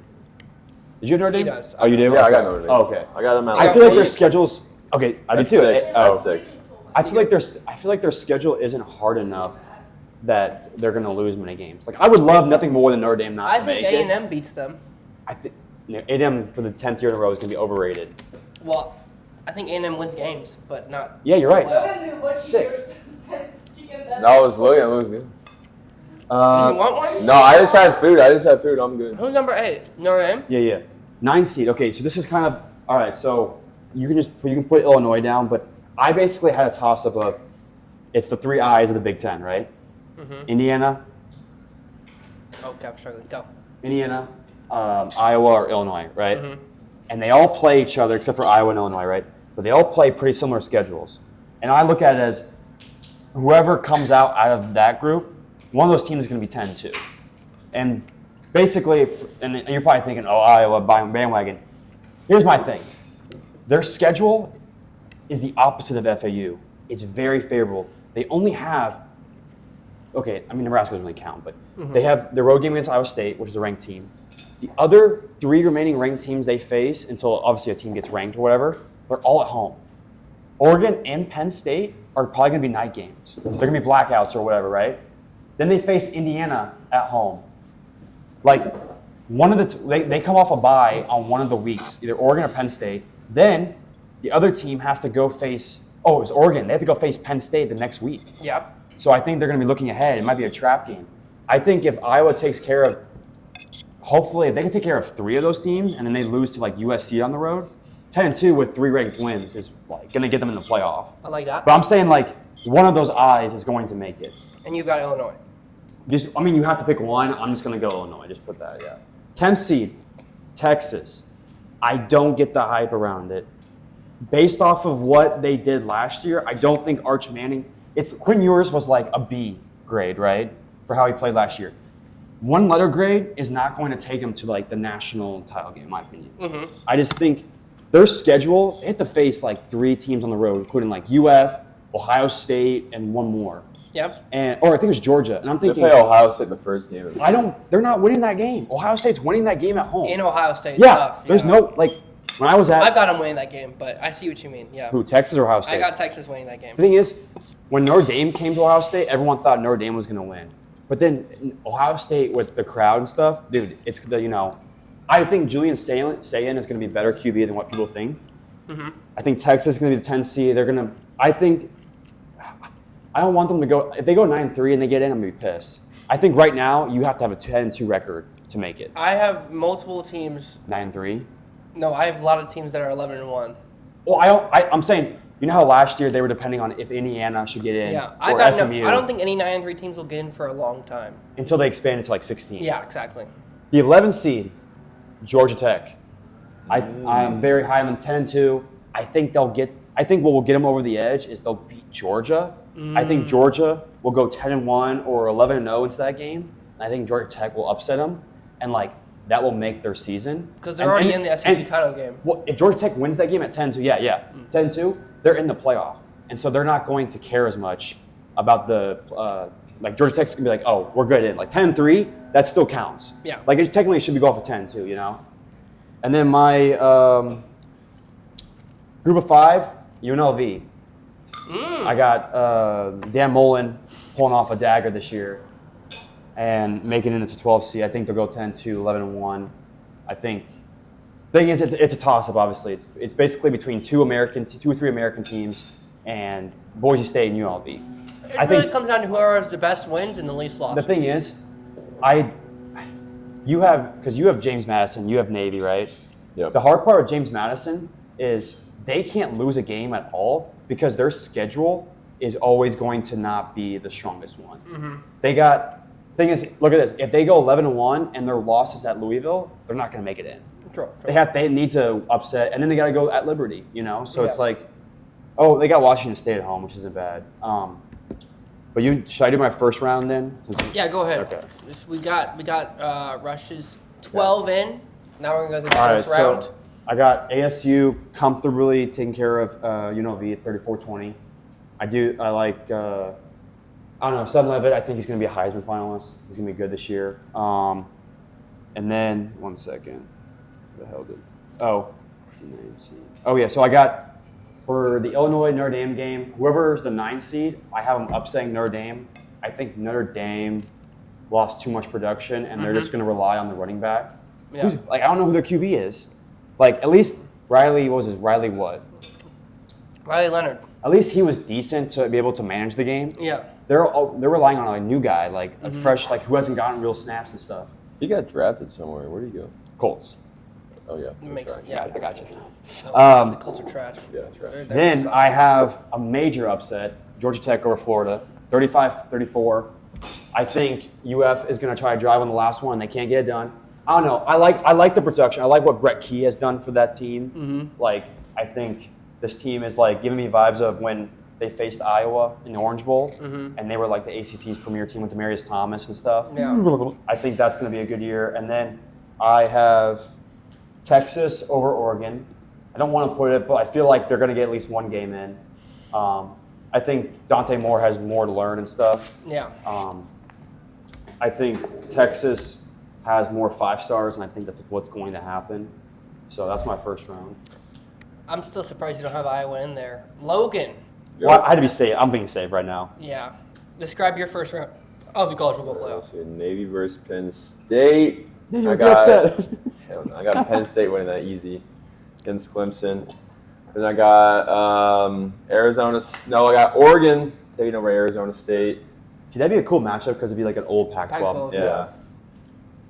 Did you have Notre Dame? He does. Oh, you did? Yeah, I got Notre Dame. Oh, okay. I got them at I feel like their schedule's okay. I do too. Six. Oh. 6. I feel like their schedule isn't hard enough that they're going to lose many games. Like I would love nothing more than Notre Dame not to make it. I think A&M beats them. I think A&M for the 10th year in a row is going to be overrated. Well, I think A&M wins games, but not. Yeah, you're right. Well, 6. No, it's Logan. Lose me. You want one? No, I just had food. I'm good. Who's number 8? Notre Dame? Yeah. 9 seed. Okay, so this is kind of all right. So you can put Illinois down, but I basically had a toss up of it's the 3 eyes of the Big Ten, right? Mm-hmm. Indiana, Okay, I'm struggling. Go. Indiana, Iowa, or Illinois, right? Mm-hmm. And they all play each other except for Iowa and Illinois, right? But they all play pretty similar schedules. And I look at it as whoever comes out of that group, one of those teams is going to be 10-2. And basically, and you're probably thinking, oh, Iowa, bandwagon. Here's my thing. Their schedule is the opposite of FAU. It's very favorable. They only have, Nebraska doesn't really count, but they have their road game against Iowa State, which is a ranked team. The other 3 remaining ranked teams they face, until obviously a team gets ranked or whatever, they're all at home. Oregon and Penn State are probably going to be night games. They're going to be blackouts or whatever, right? Then they face Indiana at home. Like, they come off a bye on one of the weeks, either Oregon or Penn State. Then the other team has to go face, it's Oregon. They have to go face Penn State the next week. Yep. So I think they're going to be looking ahead. It might be a trap game. I think if Iowa takes care of, hopefully, if they can take care of 3 of those teams and then they lose to like USC on the road, 10-2 with 3 ranked wins is like going to get them in the playoff. I like that. But I'm saying like one of those eyes is going to make it. And you got Illinois. You have to pick one. I'm just going to go Illinois. Just put that, yeah. 10th seed, Texas. I don't get the hype around it. Based off of what they did last year, I don't think Arch Manning, Quinn Ewers was like a B grade, right? For how he played last year. 1 letter grade is not going to take him to like the national title game, in my opinion. Mm-hmm. I just think their schedule, they have to face like 3 teams on the road, including like UF, Ohio State, and 1 more. Yep. Or I think it was Georgia. And I'm thinking they play Ohio State the first game. They're not winning that game. Ohio State's winning that game at home. In Ohio State. Yeah. Tough, there's no when I was at I've got them winning that game, but I see what you mean. Yeah. Who, Texas or Ohio State? I got Texas winning that game. The thing is, when Notre Dame came to Ohio State, everyone thought Notre Dame was going to win. But then Ohio State with the crowd and stuff, dude, it's I think Julian Sayin is going to be a better QB than what people think. Mm-hmm. I think Texas is going to be the 10th seed. I don't want them to go. If they go 9-3 and they get in, I'm going to be pissed. I think right now you have to have a 10-2 record to make it. I have multiple teams. 9-3? No, I have a lot of teams that are 11-1. Well, I'm saying, you know how last year they were depending on if Indiana should get in or SMU. I don't think any 9-3 teams will get in for a long time. Until they expand to like 16. Yeah, exactly. The 11th seed, Georgia Tech. I'm very high on them, 10-2. I think what will get them over the edge is they'll beat Georgia. I think Georgia will go 10-1 or 11-0 into that game. I think Georgia Tech will upset them, and that will make their season. Because they're already in the SEC title game. Well, if Georgia Tech wins that game at 10-2, 10-2, they're in the playoff, and so they're not going to care as much about the Georgia Tech's gonna be like, oh, we're good in 10-3. That still counts. Yeah. It technically should be go off of 10-2, And then my group of 5, UNLV. I got Dan Mullen pulling off a dagger this year and making it into 12 seed. I think they'll go 10-2, 11-1. I think. Thing is, it's a toss-up. Obviously, it's basically between 2 or 3 American teams and Boise State and UNLV. It really comes down to whoever has the best wins and the least losses. The thing is, you have James Madison, you have Navy, right? Yep. The hard part with James Madison is they can't lose a game at all because their schedule is always going to not be the strongest one. Mm-hmm. Thing is, look at this. If they go 11-1 and their loss is at Louisville, they're not going to make it in. True. They need to upset, and then they got to go at Liberty, So it's like, oh, they got Washington State at home, which isn't bad. But should I do my first round then? Yeah, go ahead. Okay. We got Rush's 12 in. Now we're gonna go to the All right, first round. so I got ASU comfortably taking care of UNLV at 34-20. I like. I don't know, Sutton Levitt, I think he's going to be a Heisman finalist. He's going to be good this year. And then, 1 second. What the hell did... Oh, yeah, so I got, for the Illinois-Notre Dame game, whoever's the 9th seed, I have them upsetting Notre Dame. I think Notre Dame lost too much production, and they're just going to rely on the running back. Yeah. I don't know who their QB is. At least Riley what? Riley Leonard. At least he was decent to be able to manage the game. Yeah. They're relying on a new guy, a fresh, who hasn't gotten real snaps and stuff. He got drafted somewhere. Where did he go? Colts. Oh, yeah. Makes sense. Yeah, I got you. The Colts are trash. Yeah, trash. Then I have a major upset, Georgia Tech over Florida, 35-34. I think UF is going to try to drive on the last one. They can't get it done. I don't know. I like the production. I like what Brett Key has done for that team. I think this team is giving me vibes of when they faced Iowa in the Orange Bowl, and they were the ACC's premier team with Demaryius Thomas and stuff. Yeah. I think that's going to be a good year. And then I have Texas over Oregon. I don't want to put it, but I feel like they're going to get at least one game in. I think Dante Moore has more to learn and stuff. Yeah. I think Texas has more 5-stars, and I think that's what's going to happen. So that's my first round. I'm still surprised you don't have Iowa in there. Logan. Well, I had to be safe. I'm being safe right now. Yeah. Describe your first round of the college football playoffs. So Navy versus Penn State. I got I got Penn State winning that easy against Clemson. Then I got Arizona. No, I got Oregon taking over Arizona State. See, that'd be a cool matchup because it'd be an old Pac-12. Pac-12. Yeah.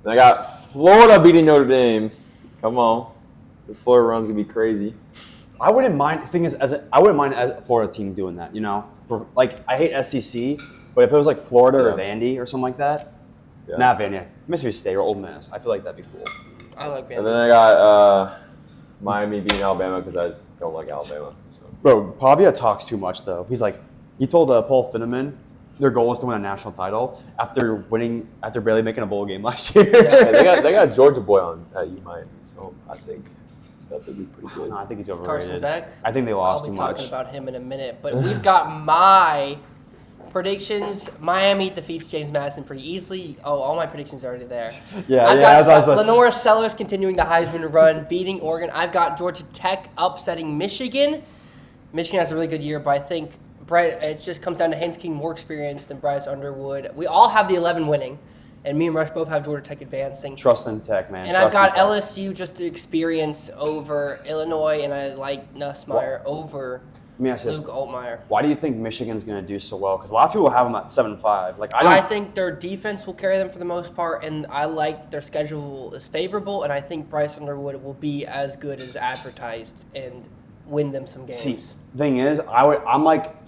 Then I got Florida beating Notre Dame. Come on. The Florida run's going to be crazy. I wouldn't mind. The thing is, I wouldn't mind a Florida team doing that. I hate SEC, but if it was Florida or Vandy or something like that, not Vandy, Mississippi State or Ole Miss, I feel like that'd be cool. I like Vandy. And then I got Miami beating Alabama because I just don't like Alabama. So. Bro, Pavia talks too much though. He's he told Paul Finneman their goal is to win a national title after barely making a bowl game last year. Yeah, they got Georgia boy on at Miami, so I think that would be pretty good. No, I think he's overrated. Carson Beck. I think they lost too much. I'll be talking about him in a minute, but we've got my predictions. Miami defeats James Madison pretty easily. Oh, all my predictions are already there. I've got Lenora Sellers continuing the Heisman run, beating Oregon. I've got Georgia Tech upsetting Michigan. Michigan has a really good year, but I think it just comes down to Haynes King more experience than Bryce Underwood. We all have the 11 winning, and me and Rush both have Georgia Tech advancing. Trust in Tech, man. And I've got LSU just to experience over Illinois, and I like Nussmeier over Luke Altmaier. Why do you think Michigan's going to do so well? Because a lot of people have them at 7-5. I think their defense will carry them for the most part, and I like their schedule is favorable, and I think Bryce Underwood will be as good as advertised and win them some games. See, the thing is, I'm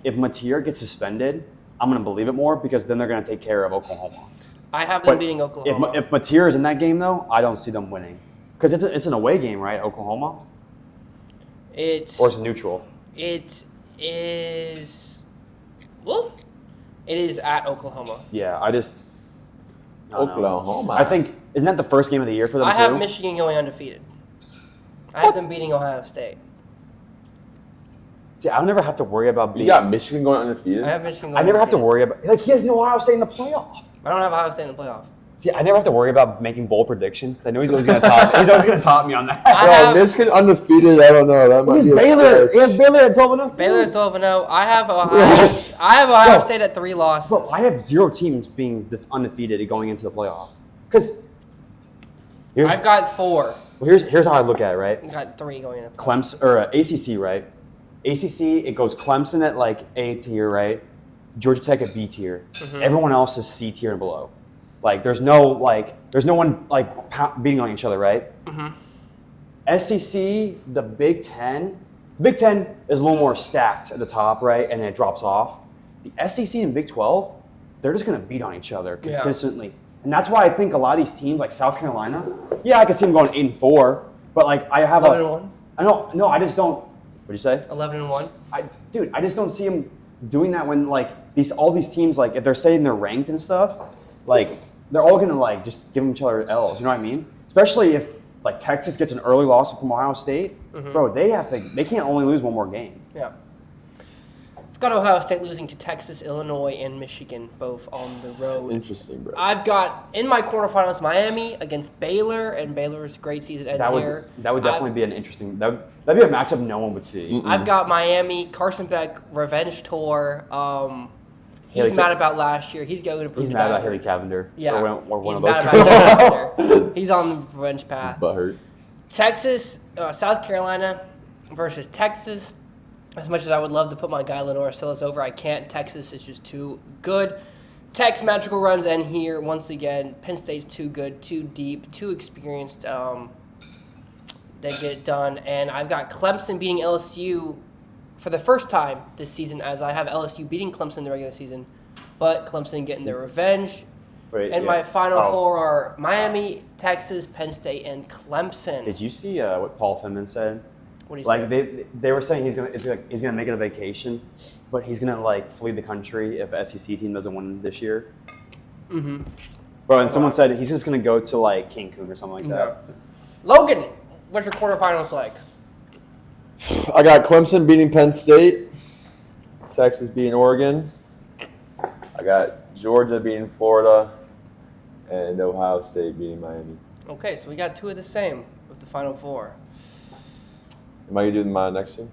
if Mateer gets suspended, I'm going to believe it more because then they're going to take care of Oklahoma. I have them beating Oklahoma. If Mateer is in that game, though, I don't see them winning. Because it's an away game, right, Oklahoma? Or it's neutral? It is at Oklahoma. Yeah, Oklahoma. I think, isn't that the first game of the year for them, I have Michigan going undefeated. I have them beating Ohio State. See, I'll never have to worry about beating... You got Michigan going undefeated? I have Michigan going I never have to undefeated. worry about... He has no Ohio State in the playoff. I don't have Ohio State in the playoff. See, I never have to worry about making bold predictions because I know he's always going to top. He's always going to top me on that. Michigan undefeated. I don't know. That might be Baylor. He has Baylor at 12-0. Baylor's 12-0. I have Ohio State at 3 losses. Bro, I have 0 teams being undefeated going into the playoff. Because I've got 4. Well, here's how I look at it, right? I've got 3 going into the Clemson or ACC, right? ACC, it goes Clemson at A tier, right? Georgia Tech at B tier. Mm-hmm. Everyone else is C tier and below. There's no one beating on each other, right? Mm-hmm. SEC, the Big Ten. Big Ten is a little more stacked at the top, right? And it drops off. The SEC and Big 12, they're just gonna beat on each other consistently. Yeah. And that's why I think a lot of these teams, like South Carolina, I can see them going 8-4, But like I have 11-1. I don't. No, I just don't. What'd you say? 11-1. Dude, I just don't see him doing that when like all these teams like if they're saying they're ranked and stuff, like they're all gonna like just give each other L's. You know what I mean? Especially if like Texas gets an early loss from Ohio State, bro. They can't only lose one more game. Yeah. I've got Ohio State losing to Texas, Illinois, and Michigan, both on the road. Interesting, bro. I've got in my quarterfinals Miami against Baylor, and Baylor's great season end here. That would definitely be an interesting. That'd be a matchup no one would see. I've got Miami, Carson Beck, revenge tour. He's mad about last year. He's going to prove He's it mad out. about Haley Cavender. Yeah, or one he's of mad those. about Haley Cavender. He's on the revenge path. Butt hurt. Texas, South Carolina versus Texas. As much as I would love to put my guy Lenora Silas over, I can't. Texas is just too good. Tech's magical runs end here once again. Penn State's too good, too deep, too experienced. They get it done. And I've got Clemson beating LSU for the first time this season, as I have LSU beating Clemson in the regular season, but Clemson getting their revenge. My final four are Miami, Texas, Penn State, and Clemson. Did you see what Paul Finman said? What do you say? Like they were saying he's gonna make it a vacation, but he's gonna like flee the country if the SEC team doesn't win this year. Mm-hmm. Bro, and someone said he's just gonna go to like Cancun or something like that. Logan, what's your quarterfinals like? I got Clemson beating Penn State, Texas beating Oregon. I got Georgia beating Florida, and Ohio State beating Miami. Okay, so we got two of the same with the final four. Am I going to do my next one?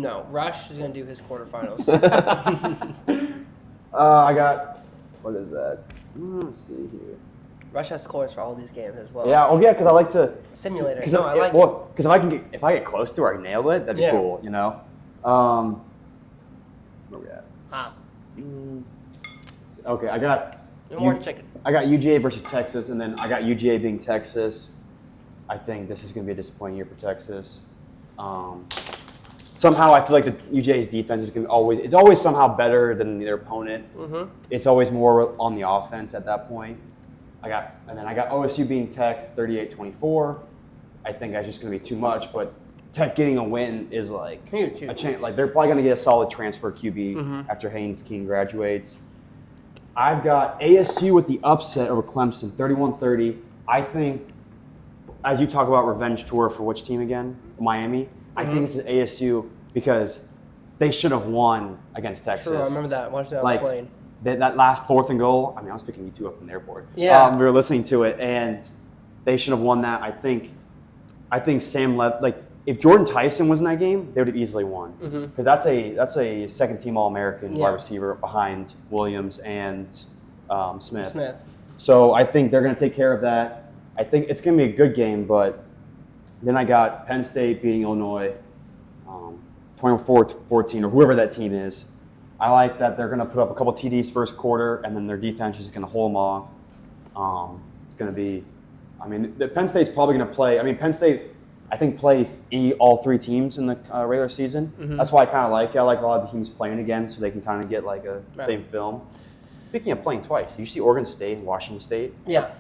No, Rush is going to do his quarterfinals. I got, what is that? Let's see here. Rush has scores for all these games as well. Yeah, because I like to simulator. Because if I get close to it or I nail it, that'd be cool, you know. Where we at? Okay, I got UGA versus Texas, and then I got UGA being Texas. I think this is going to be a disappointing year for Texas. Somehow I feel like the UGA's defense is it's always somehow better than their opponent. Mm-hmm. It's always more on the offense at that point. I got OSU being Tech 38-24. I think that's just going to be too much, but Tech getting a win is like huge. A chance. Like they're probably going to get a solid transfer QB after Haynes King graduates. I've got ASU with the upset over Clemson 31-30. I think, as you talk about revenge tour for which team again? Miami. I think this is ASU because they should have won against Texas. True, I remember that. Watched that on the plane. That last 4th and goal. I mean, I was picking you two up in the airport. Yeah. We were listening to it, and they should have won that. I think Sam left. Like, if Jordan Tyson was in that game, they would have easily won. Because that's a second-team All-American wide receiver behind Williams and Smith. So I think they're going to take care of that. I think it's going to be a good game, but then I got Penn State beating Illinois 24-14, or whoever that team is. I like that they're going to put up a couple TDs first quarter, and then their defense is going to hold them off. It's going to be, Penn State's probably going to play. Penn State, I think, plays all three teams in the regular season. That's why I kind of like it. I like a lot of the teams playing again so they can kind of get like a same film. Speaking of playing twice, do you see Oregon State and Washington State? Yeah.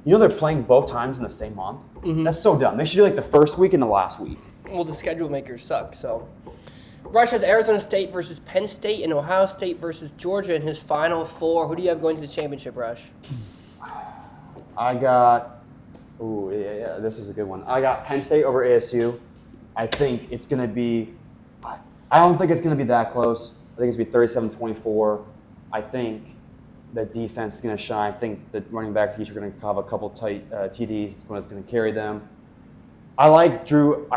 You know they're playing both times in the same month? That's so dumb. They should do like the first week and the last week. Well, the schedule makers suck, so. Rush has Arizona State versus Penn State and Ohio State versus Georgia in his final four. Who do you have going to the championship, Rush? I got, this is a good one. I got Penn State over ASU. I think it's going to be, I don't think it's going to be that close. I think it's going to be 37-24. I think the defense is going to shine. I think the running backs each are going to have a couple tight TDs. It's going to carry them. I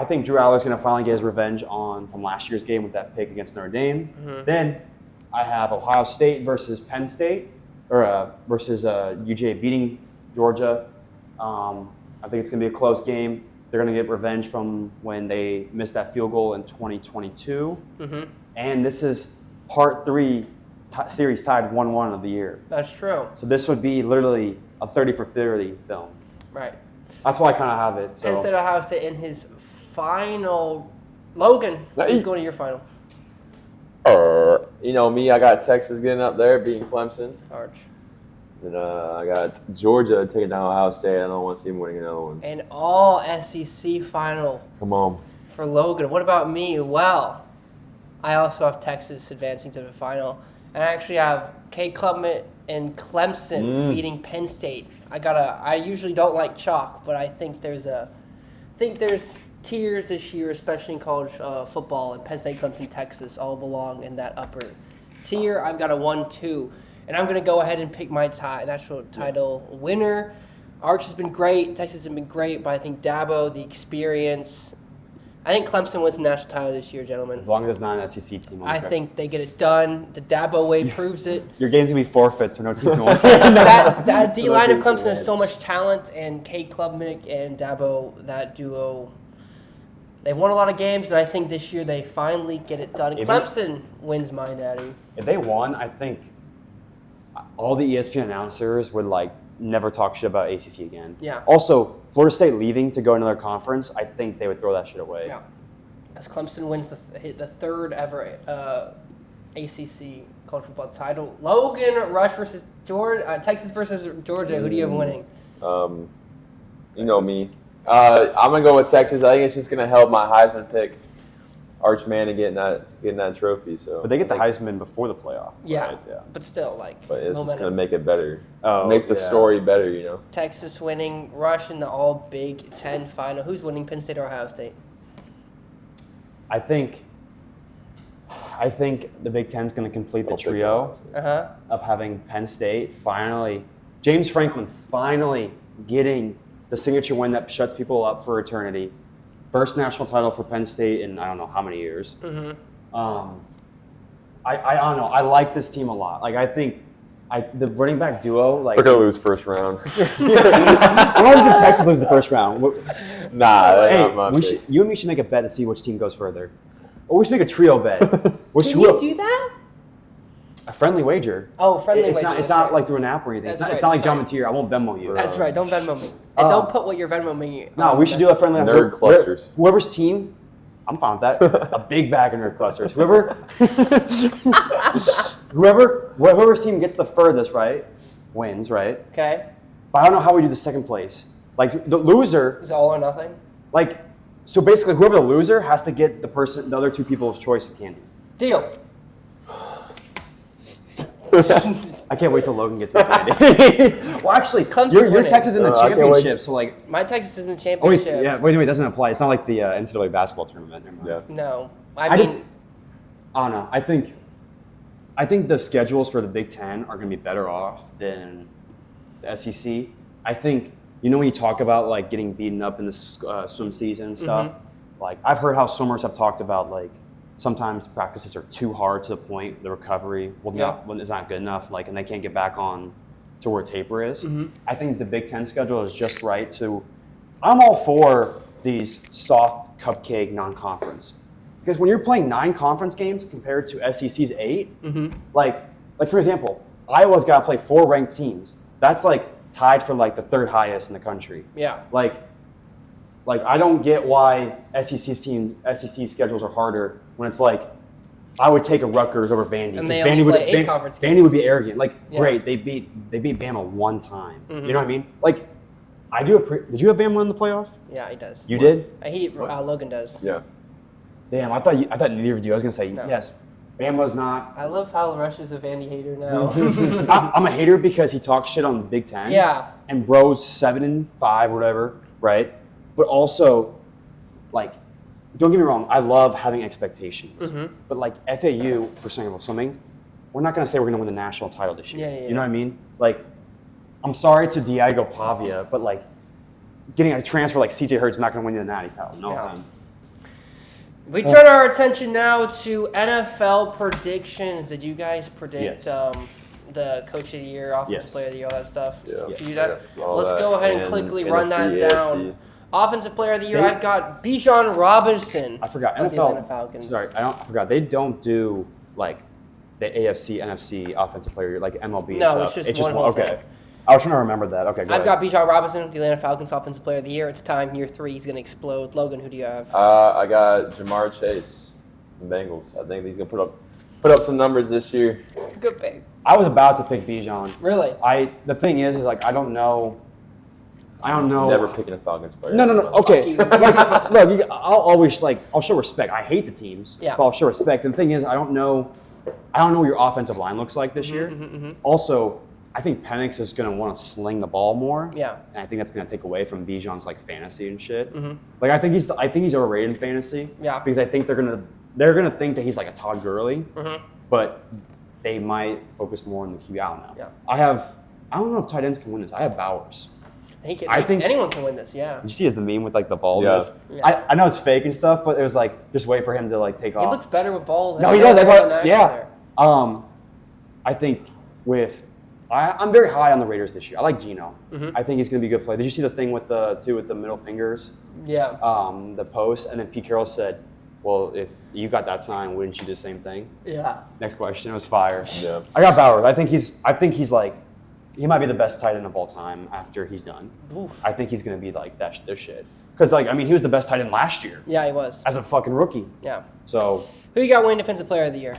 think Drew Allar's going to finally get his revenge from last year's game with that pick against Notre Dame. Then I have Ohio State versus Penn State, or versus UGA beating Georgia. I think it's going to be a close game. They're going to get revenge from when they missed that field goal in 2022. And this is part 3 series tied 1-1 of the year. That's true. So this would be literally a 30 for 30 film. Right. That's why I kind of have it. So. Penn State, Ohio State in his final. Logan, who's going to your final? You know me, I got Texas getting up there, beating Clemson. Arch. And I got Georgia taking down Ohio State. I don't want to see them winning another one. An all SEC final. Come on. For Logan. What about me? Well, I also have Texas advancing to the final. And I actually have Cade Klubman and Clemson beating Penn State. I usually don't like chalk, but I think there's tiers this year, especially in college football, and Penn State, Clemson, Texas all belong in that upper tier. I've got a 1-2. And I'm going to go ahead and pick my national title winner. Arch has been great. Texas has been great. But I think Dabo, the experience. I think Clemson wins the national title this year, gentlemen. As long as it's not an SEC team. I think they get it done. The Dabo way proves it. Your game's going to be forfeits, so no team going. that D-line of Clemson has so much talent. And Cade Klubman and Dabo, that duo, they've won a lot of games. And I think this year they finally get it done. And Clemson wins my natty. If they won, I think all the ESPN announcers would never talk shit about ACC again. Yeah. Also, Florida State leaving to go another conference, I think they would throw that shit away. Yeah. Because Clemson wins the third ever ACC college football title. Logan Rush versus Georgia, Texas versus Georgia. Who do you have winning? You know me. I'm gonna go with Texas. I think it's just gonna help my Heisman pick, Arch Manning getting that trophy. So, but they get the Heisman before the playoff. Yeah, right? Yeah. But still, But it's momentum. just gonna make it better. Oh, make the story better, you know. Texas winning, Rush in the All Big Ten final. Who's winning, Penn State or Ohio State? I think the Big Ten's going to complete the trio of having Penn State James Franklin finally getting the signature win that shuts people up for eternity. First national title for Penn State in I don't know how many years. Mm-hmm. I don't know. I like this team a lot. I think the running back duo. They're gonna lose first round. I want to Texas lose the first round. Nah, that's not my pick. You and me should make a bet to see which team goes further. Or we should make a trio bet. Can you do that? A friendly wager. Oh, friendly wager. It's not like through an app or anything. It's not like John Mateer. I won't Venmo you. That's right. Don't Venmo me. And don't put what you're Venmo me. No, we should do a friendly nerd clusters. Whoever's team, I'm fine with that. A big bag of nerd clusters. Whoever's team gets the furthest, right, wins, right? Okay. But I don't know how we do the second place. The loser is all or nothing. So basically, whoever the loser has to get the other two people's choice of candy. Deal. I can't wait till Logan gets me candy. Well, actually, your Texas in the championship, so my Texas is in the championship. Wait, it doesn't apply. It's not like the NCAA basketball tournament. Yeah. No, I don't know. I think the schedules for the Big Ten are going to be better off than the SEC. I think when you talk about getting beaten up in the swim season and stuff. I've heard how swimmers have talked about sometimes practices are too hard to the point the recovery is not good enough, and they can't get back on to where taper is. Mm-hmm. I think the Big Ten schedule is just right I'm all for these soft cupcake non-conference. Because when you're playing 9 conference games compared to SEC's 8, for example, Iowa's got to play 4 ranked teams. That's tied for the 3rd highest in the country. Yeah. I don't get why SEC schedules are harder when it's I would take a Rutgers over Vandy. And they only play 8 conference games. Vandy would be arrogant. Great, they beat Bama 1 time. Mm-hmm. You know what I mean? Did you have Bama in the playoff? Yeah, he does. You did? Logan does. Yeah. Damn, I thought neither of you. I was gonna say yes. Bama's not. I love how Rush is a Vandy hater now. I'm a hater because he talks shit on the Big Ten. Yeah. And bro's 7-5 or whatever, right? But also, don't get me wrong, I love having expectations. Mm-hmm. But FAU for swimming, we're not gonna say we're gonna win the national title this year. Yeah. You know what I mean? I'm sorry to Diego Pavia, but getting a transfer like CJ Hurd's not gonna win you the natty title. No offense. We turn our attention now to NFL predictions. Did you guys predict the coach of the year, offensive player of the year, all that stuff? Yeah. Did you do that? Yeah. Let's go ahead and quickly run that NFC, down. AFC. Offensive player of the year, I've got Bijan Robinson. I forgot. Of the Atlanta Falcons. Sorry, I forgot. They don't do the AFC, NFC offensive player like MLB. No, and stuff. it's just one whole thing. I was trying to remember that. Okay, I've got Bijan Robinson of the Atlanta Falcons offensive player of the year. It's time. Year 3, he's going to explode. Logan, who do you have? I got Jamar Chase, the Bengals. I think he's gonna put up some numbers this year. Good pick. I was about to pick Bijan. Really? The thing is like I don't know. Never picking a Falcons player. No. Okay. Look, I'll show respect. I hate the teams, but I'll show respect. And the thing is, I don't know what your offensive line looks like this year. Also, I think Penix is going to want to sling the ball more. Yeah. And I think that's going to take away from Bijan's like fantasy and shit. Like I think he's overrated in fantasy. Yeah. Because I think they're gonna think that he's like a Todd Gurley, but they might focus more on the QB. I don't know. Yeah. I don't know if tight ends can win this. I have Bowers. I think anyone can win this. Yeah. Did you see the meme with like the baldness? Yeah. I know it's fake and stuff, but it was like just wait for him to like take off. He looks better with bald. No, he does. That's what. Yeah. I think I'm very high on the Raiders this year. I like Geno. I think he's going to be a good player. Did you see the thing with the middle fingers? Yeah. The post, and then Pete Carroll said, "Well, if you got that sign, wouldn't you do the same thing?" Yeah. Next question. It was fire. Yeah. I got Bowers. I think he's like, he might be the best tight end of all time after he's done. Oof. I think he's going to be like this shit. Because like he was the best tight end last year. Yeah, he was. As a fucking rookie. Yeah. So. Who you got winning Defensive Player of the Year?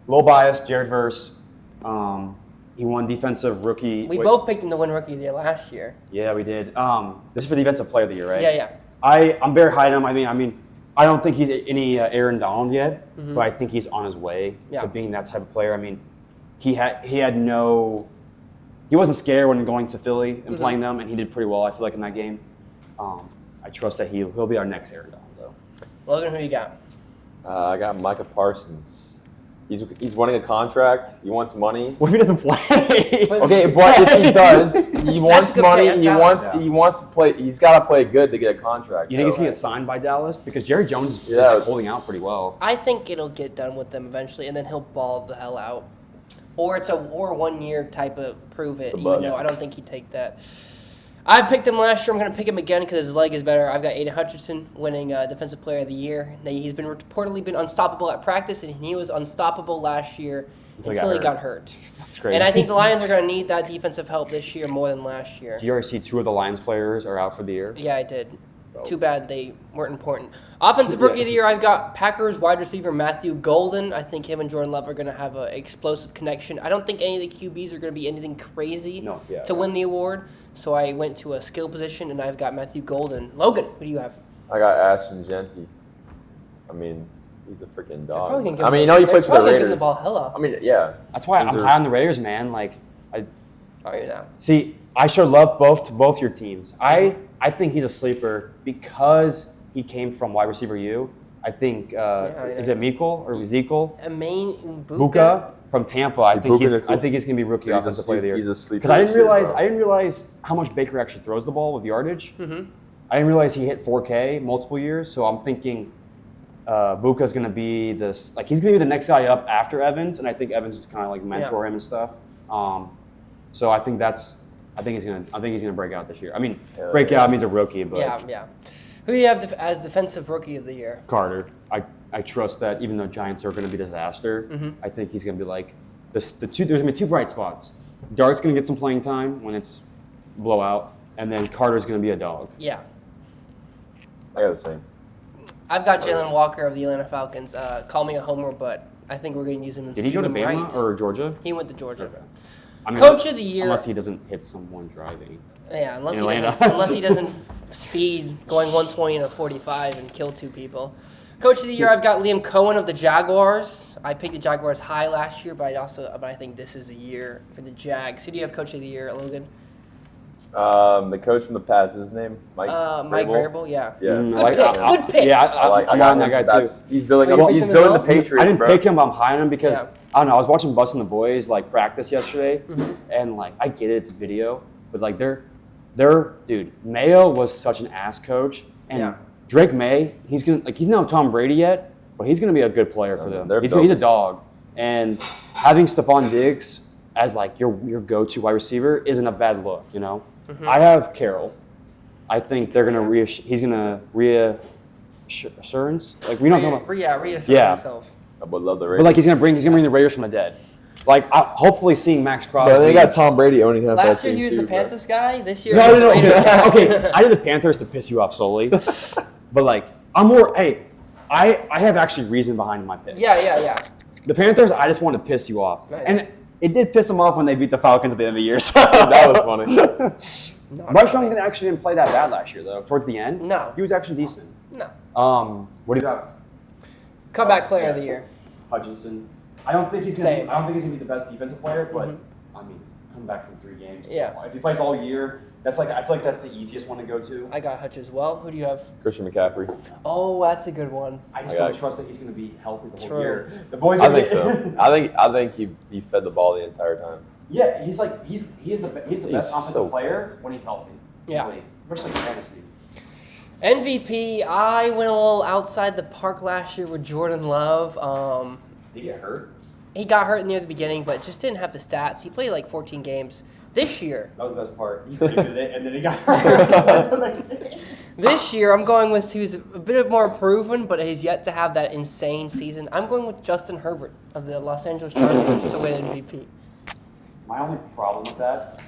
Low bias, Jared Verse. He won Defensive Rookie. We both picked him to win Rookie of the Year last year. Yeah, we did. This is for Defensive Player of the Year, right? Yeah. I'm very high on him. I mean, I don't think he's any Aaron Donald yet, but I think he's on his way to being that type of player. I mean, he wasn't scared when going to Philly and playing them, and he did pretty well. I feel like in that game. I trust that he'll be our next Aaron Donald, though. Logan, who you got? I got Micah Parsons. He's winning a contract. He wants money. What if he doesn't play? Okay, but if he does, he wants money. He wants to play. He's got to play good to get a contract. You think he's gonna get signed by Dallas? Because Jerry Jones is like holding out pretty well. I think it'll get done with them eventually, and then he'll ball the hell out. Or it's a 1 year type of prove it. Even though I don't think he'd take that. I picked him last year. I'm going to pick him again because his leg is better. I've got Aiden Hutchinson winning Defensive Player of the Year. He's been reportedly been unstoppable at practice, and he was unstoppable last year until he got hurt. That's crazy. And I think the Lions are going to need that defensive help this year more than last year. Did you already see 2 of the Lions players are out for the year? Yeah, I did. Too bad they weren't important. Offensive Rookie of the Year, I've got Packers wide receiver Matthew Golden. I think him and Jordan Love are going to have an explosive connection. I don't think any of the QBs are going to be anything crazy to win the award. So I went to a skill position, and I've got Matthew Golden. Logan, who do you have? I got Ashton Genty. I mean, he's a freaking dog. He plays for the Raiders. They're Raiders. the ball hella. I mean, yeah. That's why I'm high on the Raiders, man. Like, How are you now? See, I show love both your teams. I think he's a sleeper because he came from wide receiver U. I think is it Mikkel or Ezekiel? Buka from Tampa. I think he's gonna be rookie offensive player of the year. He's a sleeper. Because I didn't realize how much Baker actually throws the ball with yardage. I didn't realize he hit 4K multiple years. So I'm thinking Buka's gonna be this he's gonna be the next guy up after Evans, and I think Evans is kind of like mentor him and stuff. So I think he's gonna break out this year. I mean, break out means a rookie, but yeah. Who do you have as Defensive Rookie of the Year? Carter. I trust that even though Giants are going to be a disaster, I think he's going to be like there's going to be 2 bright spots. Dart's going to get some playing time when it's blowout, and then Carter's going to be a dog. Yeah. I got the same. I've got Jalen Walker of the Atlanta Falcons. Call me a homer, but I think we're going to use him. Did he go to Bama or Georgia? He went to Georgia. Okay. I mean, Coach of the Year. Unless he doesn't hit someone driving. Yeah, unless he doesn't speed going 120 and a 45 and kill 2 people. Coach of the Year, I've got Liam Cohen of the Jaguars. I picked the Jaguars high last year, but I think this is the year for the Jags. Who do you have Coach of the Year, Logan? The coach from the Pats, what's his name? Mike Vrabel, yeah. Good pick. Yeah, I'm on that guy too. He's building the Patriots. I didn't pick him, but I'm high on him because I don't know. I was watching Bus and the Boys practice yesterday, and I get it, it's video, but dude, Mayo was such an ass coach, and Drake May, he's not Tom Brady yet, but he's gonna be a good player for them. He's a dog, and having Stephon Diggs as your go-to wide receiver isn't a bad look, you know. I have Carroll. I think they're gonna he's gonna reassurance. We don't know. Reassert himself. I would love the Raiders. But he's gonna bring the Raiders from the dead. Hopefully seeing Max Crosby. But they got Tom Brady owning half that team. Last year he was the Panthers guy. This year no. Okay, I did the Panthers to piss you off solely, but I'm more. Hey, I have actually reason behind my pick. Yeah. The Panthers, I just want to piss you off, Right. and it did piss him off when they beat the Falcons at the end of the year. So. That was funny. Bryce Young didn't play that bad last year, though. Towards the end, No. he was actually decent. No. What do you got? Comeback player of the year. Hutchinson. I don't think he's gonna. Same. I don't think he's gonna be the best defensive player, but I mean, coming back from 3 games. Yeah. If he plays all year, that's like I feel like that's the easiest one to go to. I got Hutch as well. Who do you have? Christian McCaffrey. Oh, that's a good one. I just I don't got- trust that he's gonna be healthy the whole True. year. The boys. I think so. I think he fed the ball the entire time. Yeah, he is the best offensive so player when he's healthy. Yeah. Really. Especially in fantasy. MVP, I went a little outside the park last year with Jordan Love. Did he get hurt? He got hurt near the beginning, but just didn't have the stats. He played like 14 games. This year, That was the best part. He predicted it, and then he got hurt the next day. I'm going with who's a bit more proven, but he's yet to have that insane season. I'm going with Justin Herbert of the Los Angeles Chargers to win MVP. My only problem with that,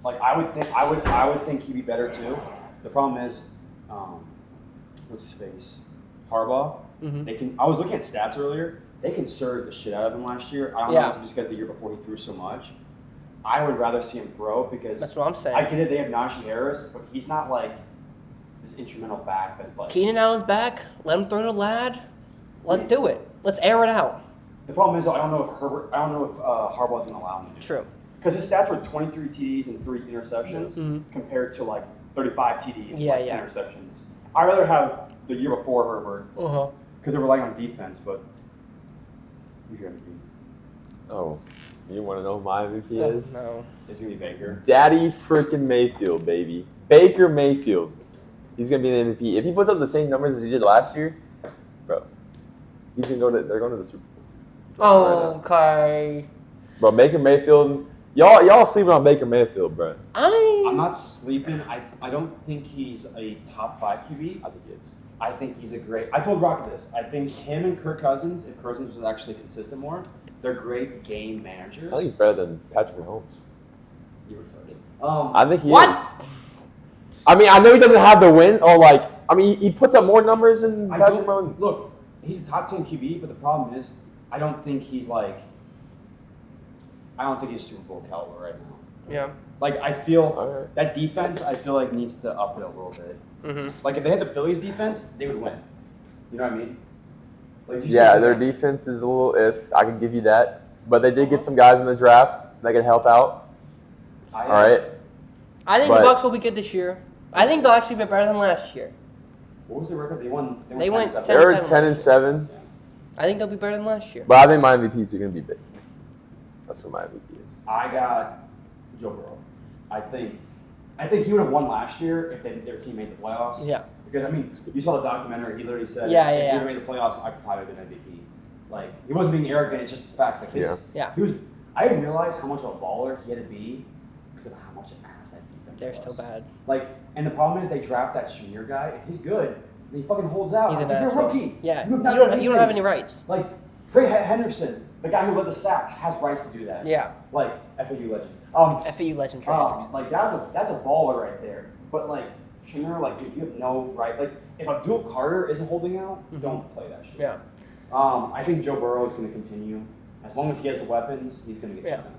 like I would think he'd be better too. The problem is, what's his face, Harbaugh. Mm-hmm. I was looking at stats earlier. They conserved the shit out of him last year. I don't Yeah. know if it's just because the year before he threw so much. I would rather see him throw because That's what I'm saying. I get it. They have Najee Harris, but he's not like this instrumental back that's like. Keenan Allen's back. Let him throw to Lad. Let's do it. Let's air it out. The problem is, though, I don't know if Harbaugh's going to allow him to do it. True. Because his stats were 23 TDs and 3 interceptions compared to like 35 TDs and 10 interceptions. I'd rather have the year before Herbert because they're relying on defense, but who's your MVP? Oh, you want to know who my MVP is? No. It's going to be Baker. Daddy freaking Mayfield, baby. Baker Mayfield. He's gonna be the MVP. If he puts up the same numbers as he did last year, bro, he's gonna go to. They're going to the Super Bowl. Oh, okay. Bro, Baker Mayfield. Y'all sleeping on Baker Mayfield, bro. I'm not sleeping. I don't think he's a top 5 QB. I think he is. I think he's a great. I told Rock this. I think him and Kirk Cousins, if Cousins was actually consistent more, they're great game managers. I think he's better than Patrick Mahomes. You retarded. I think he What? is. I mean, I know he doesn't have the win, or like, I mean, he puts up more numbers than Patrick Mahomes. Look, he's a top 10 QB, but the problem is, I don't think he's Super Bowl caliber right now. Yeah. Like, I feel Alright. that defense, I feel like needs to up it a little bit. Mm-hmm. Like, if they had the Phillies defense, they would win. You know what I mean? Like, you Yeah, see- their defense is a little if. I can give you that. But they did get some guys in the draft that could help out. All right. I think But- the Bucks will be good this year. I think they'll actually be better than last year. What was their record? They won. They went 10-7. They're 10-7. 10-7, I think they'll be better than last year. but I think my MVPs are gonna be big. That's what my MVP is. I got Joe Burrow. I think he would have won last year if their team made the playoffs. Yeah. Because I mean, you saw the documentary. He literally said, Yeah, if yeah, he would have made the playoffs, I'd probably been MVP. Like he wasn't being arrogant. It's just facts. Like his, Yeah. He was. I didn't realize how much of a baller he had to be because of how much ass that defense They're was. so bad. Like, and the problem is they draft that Shamir guy, and he's good. And he fucking holds out. He's an Like, you're a asshole. rookie. Yeah. You You have don't not you don't have any rights. Like Trey Henderson, the guy who led the sacks, has rights to do that. Yeah. Like FAU legend. FAU legend trainers. Like that's a baller right there. But like Shamir, like dude, you have no right. Like if Abdul Carter isn't holding out, don't play that shit. Yeah. I think Joe Burrow is going to continue as long as he has the weapons. He's going to get shit done.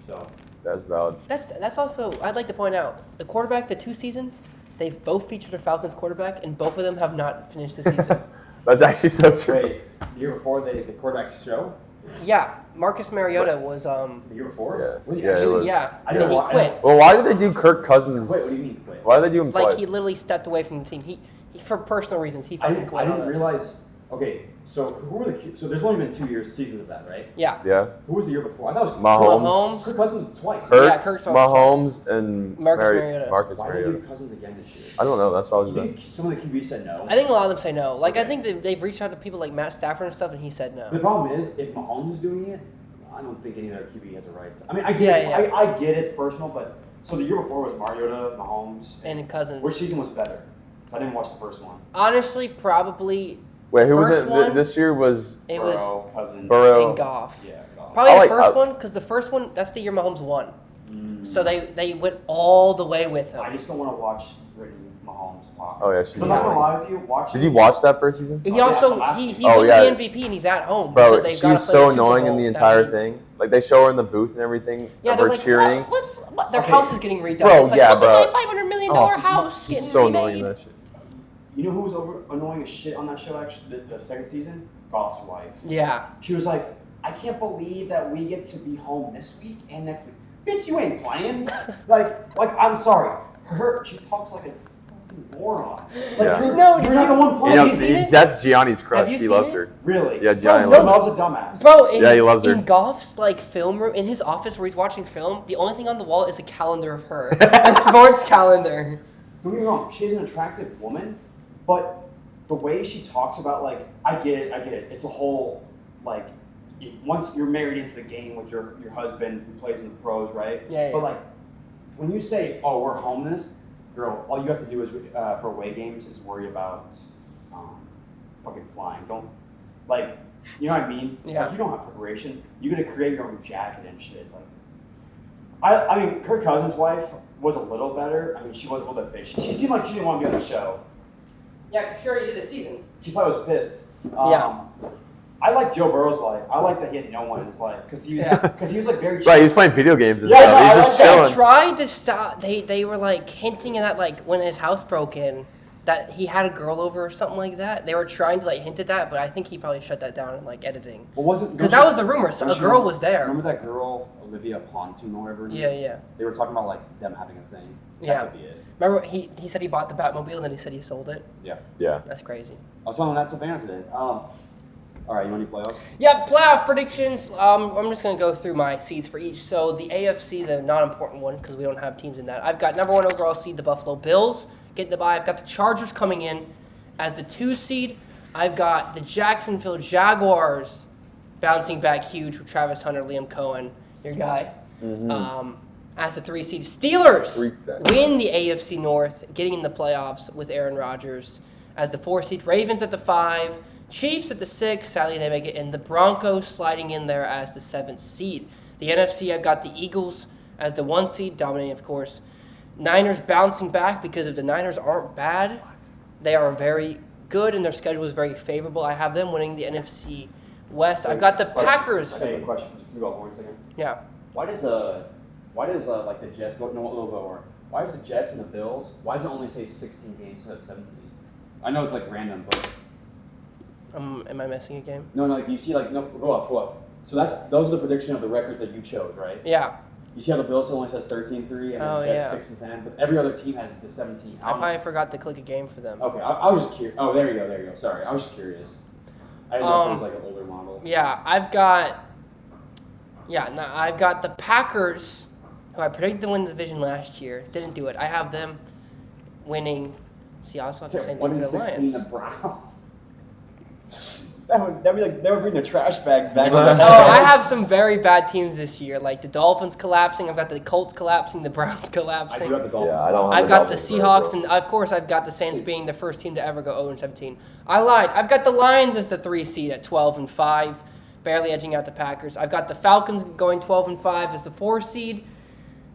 So That's valid. That's also, I'd like to point out, the quarterback, the 2 seasons, they've both featured a Falcons quarterback, and both of them have not finished the season. That's actually so true. wait, the year before the quarterback show. Yeah, Marcus Mariota was, The year before. Yeah. Was he Yeah, it actually? was. yeah, I and didn't he wa- I quit. didn't- Well, why did they do Kirk Cousins? Wait, what do you mean quit? Why did they do him Like, twice? he literally stepped away from the team. He for personal reasons, he I fucking didn't, quit I didn't on us. realize. Okay, so who were the? So there's only been 2 seasons of that, right? Yeah. Yeah. Who was the year before? I thought it was Mahomes. Kirk Cousins was twice. Kirk, Yeah, Kirk's on Mahomes, and Marcus Mariota. Marcus Why did they Mariota. do Cousins again this year? I don't know. That's why I was You just. think some of the QBs said no? I think a lot of them say no. Like, I think they've reached out to people like Matt Stafford and stuff, and he said The no. problem is, if Mahomes is doing it, I don't think any other QB has a right to. I mean, I get Yeah, it. yeah. I get it's personal, but so the year before was Mariota, Mahomes. And Cousins. Which season was better? I didn't watch the first one. Honestly, probably Wait, who was first it? one, This year was it was Burrow, Cousins. Burrow. and Goff. Yeah, Goff. Probably I the like- first I- one, because the first one, that's the year Mahomes won. So they went all the way with I him. just don't want to watch Brittany Mahomes talk. Oh, yeah, she's So I'm not gonna annoying. lie with you. Watching. Did you watch that first season? He yeah, also the last he season. wins yeah. the MVP and he's at home Bro, because they've got to she's play so the Super annoying in Bowl the that entire week. thing. Like, they show her in the booth and everything Yeah, of they're her like, cheering. their Okay. house is getting redone. Bro, It's like, yeah, look at bro. my $500 million Oh, house she's getting so annoying remade. in that shit. You know who was annoying as shit on that show? Actually, the second season, Goff's wife. Yeah. She was like, I can't believe that we get to be home this week and next week. Bitch, you ain't playing. like I'm sorry. She talks like a fucking moron. Like, Yeah. you're No, not the one You playing. know, you seen it? that's Gianni's Have crush. you He seen loves it? her. Really? Yeah, Gianni Bro, loves her. Loves a dumbass. Bro, Yeah, he loves her. in Goff's like film room, in his office where he's watching film, the only thing on the wall is a calendar of her, a sports calendar. Don't get me wrong, she's an attractive woman, but the way she talks about, like, I get it. It's a whole, like, once you're married into the game with your husband who plays in the pros, right? Yeah. But, like, when you say, oh, we're homeless, girl, all you have to do is, for away games, is worry about fucking flying. Don't, like, you know what I mean? Yeah. Like, you don't have preparation. You got to create your own jacket and shit. Like, I mean, Kirk Cousins' wife was a little better. I mean, she was a little bit bitchy. She seemed like she didn't want to be on the show. Yeah, she already did a season. She probably was pissed. Yeah. I like Joe Burrow's life. I like that he had no one in his life because he was like very. Right, he was playing video games and Yeah, stuff. no, He's I just like They chilling. tried to stop. They were like hinting at that, like when his house broke in, that he had a girl over or something like that. They were trying to like hint at that, but I think he probably shut that down in like editing. Well, wasn't Because that was the rumor. So don't a you girl was there. Remember that girl, Olivia Pontoon or whatever? Yeah. They were talking about like them having a thing. Yeah. That could be it. Remember he said he bought the Batmobile and then he said he sold it. Yeah. Yeah. That's crazy. I was telling that to Savannah today. All right, you want any playoffs? Yeah, playoff predictions. I'm just going to go through my seeds for each. So the AFC, the non-important one, because we don't have teams in that. I've got number 1 overall seed, the Buffalo Bills, getting the bye. I've got the Chargers coming in as the 2 seed. I've got the Jacksonville Jaguars bouncing back huge with Travis Hunter, Liam Cohen, your guy. As the 3 seed. Steelers win the AFC North, getting in the playoffs with Aaron Rodgers as the 4 seed. Ravens at the 5. Chiefs at the 6, sadly they make it in. The Broncos sliding in there as the 7th seed. The NFC, I've got the Eagles as the 1 seed, dominating, of course. Niners bouncing back because if the Niners aren't bad, they are very good and their schedule is very favorable. I have them winning the NFC West. I've got the Packers. I got a question. Can you go for 1 second? Yeah. Why does like the Jets go? No, a little bit more. Why does the Jets and the Bills? Why does it only say 16 games instead of 17? I know it's like random, but. Am I missing a game? No, like you see, like no, go up. So those are the prediction of the records that you chose, right? Yeah. You see how the Bills only says 13-3 and the Jets 6-10, but every other team has the 17. I probably forgot to click a game for them. Okay, I was just curious. Oh, there you go. Sorry, I was just curious. I didn't know if it was like an older model. Yeah, I've got the Packers, who I predicted to win the division last year. Didn't do it. I have them winning. See, I also have the same thing for the Lions. The Browns. That'd be like they were bringing the trash bags back. Oh, I have some very bad teams this year, like the Dolphins collapsing. I've got the Colts collapsing, the Browns I collapsing. do have the Dolphins. Yeah, I don't have I've got the Dolphins, Seahawks, bro. and of course I've got the Saints being the first team to ever go 0-17. I lied. I've got the Lions as the 3 seed at 12-5, barely edging out the Packers. I've got the Falcons going 12-5 as the 4 seed.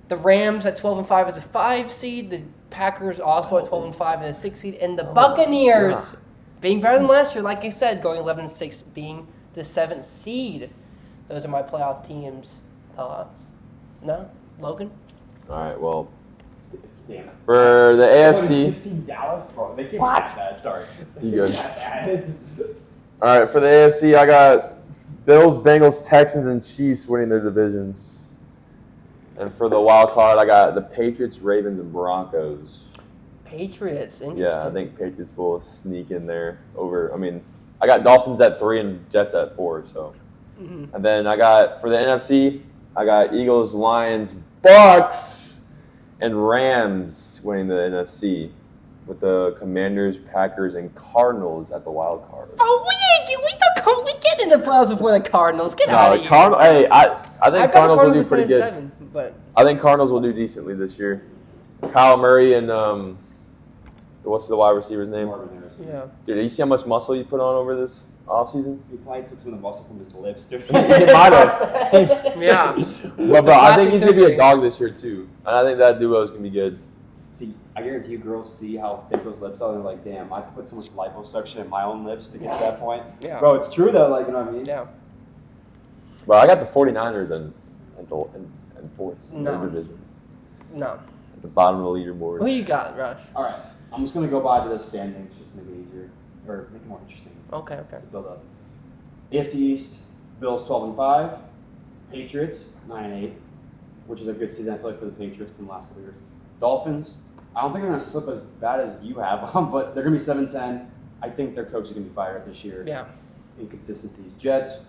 The Rams at 12-5 as a 5 seed. The Packers also at 12-5 as a 6 seed, and the Buccaneers being better than last year, like I said, going 11-6, being the 7th seed. Those are my playoff teams. Thoughts? No? Logan? All right, well, Damn it. for the AFC, 16 Dallas, bro. They can't be that bad. Sorry. You good. That bad. all right, for the AFC, I got Bills, Bengals, Texans, and Chiefs winning their divisions. And for the wild card, I got the Patriots, Ravens, and Broncos. Patriots. Interesting. Yeah, I think Patriots will sneak in there over. I mean, I got Dolphins at 3 and Jets at 4. So, and then I got for the NFC, I got Eagles, Lions, Bucks, and Rams winning the NFC, with the Commanders, Packers, and Cardinals at the wild card. Oh, we get in the playoffs before the Cardinals. Get out of here. Hey, I think Cardinals will do at pretty 10 good. and 7, but I think Cardinals will do decently this year. Kyle Murray and what's the wide receiver's name? yeah. Dude, did you see how much muscle you put on over this offseason? He probably took some of the muscle from his lips, too. He might have. Yeah. But bro, I think he's gonna be surgery. a dog this year too, and I think that duo is gonna be good. See, I guarantee you girls see how thick those lips are. They're like, damn, I have to put so much liposuction in my own lips to get to that point. Yeah. Bro, it's true though. Like, you know what I mean? Yeah. Well, I got the 49ers in fourth in No. their division. No. At the bottom of the leaderboard. Who you got, Rush? All right. I'm just gonna go by to the standings, just to make it easier or make it more interesting. Okay. To build up. AFC East, Bills 12-5, Patriots 9-8, which is a good season I feel like for the Patriots in the last couple years. Dolphins, I don't think they're gonna slip as bad as you have, but they're gonna be 7-10. I think their coach is gonna be fired this year. Yeah. Inconsistencies. Jets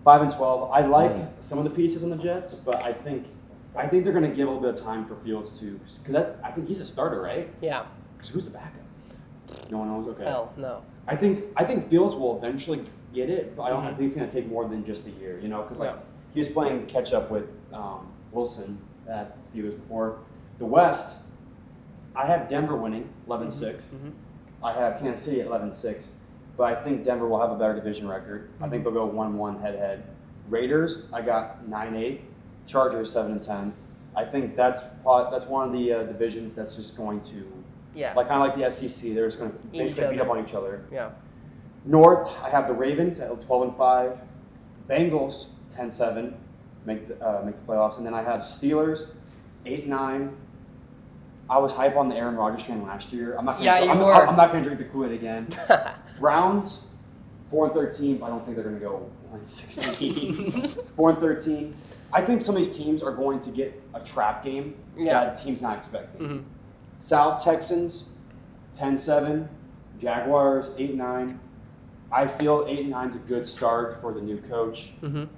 5-12. I like some of the pieces on the Jets, but I think they're gonna give a little bit of time for Fields to, because I think he's a starter, right? Yeah. Because who's the backup? No one knows. Okay. Hell no. I think Fields will eventually get it, but I think it's going to take more than just a year, you know, because like he was playing catch up with Wilson at Steelers before. The West, I have Denver winning 11-6. I have Kansas City at 11-6, but I think Denver will have a better division record. I think they'll go 1-1 head-to-head. Raiders, I got 9-8. Chargers 7-10. I think that's one of the divisions that's just going to. Yeah. Like kind of like the SEC, they're just going to basically beat up on each other. Yeah. North, I have the Ravens at 12-5, Bengals 10-7, make the playoffs, and then I have Steelers 8-9. I was hype on the Aaron Rodgers train last year. I'm not going to drink the Kool-Aid again. Browns 4-13, but I don't think they're going to go 1-16. 4-13. I think some of these teams are going to get a trap game that team's not expecting. South Texans, 10-7. Jaguars, 8-9. I feel 8-9 is a good start for the new coach.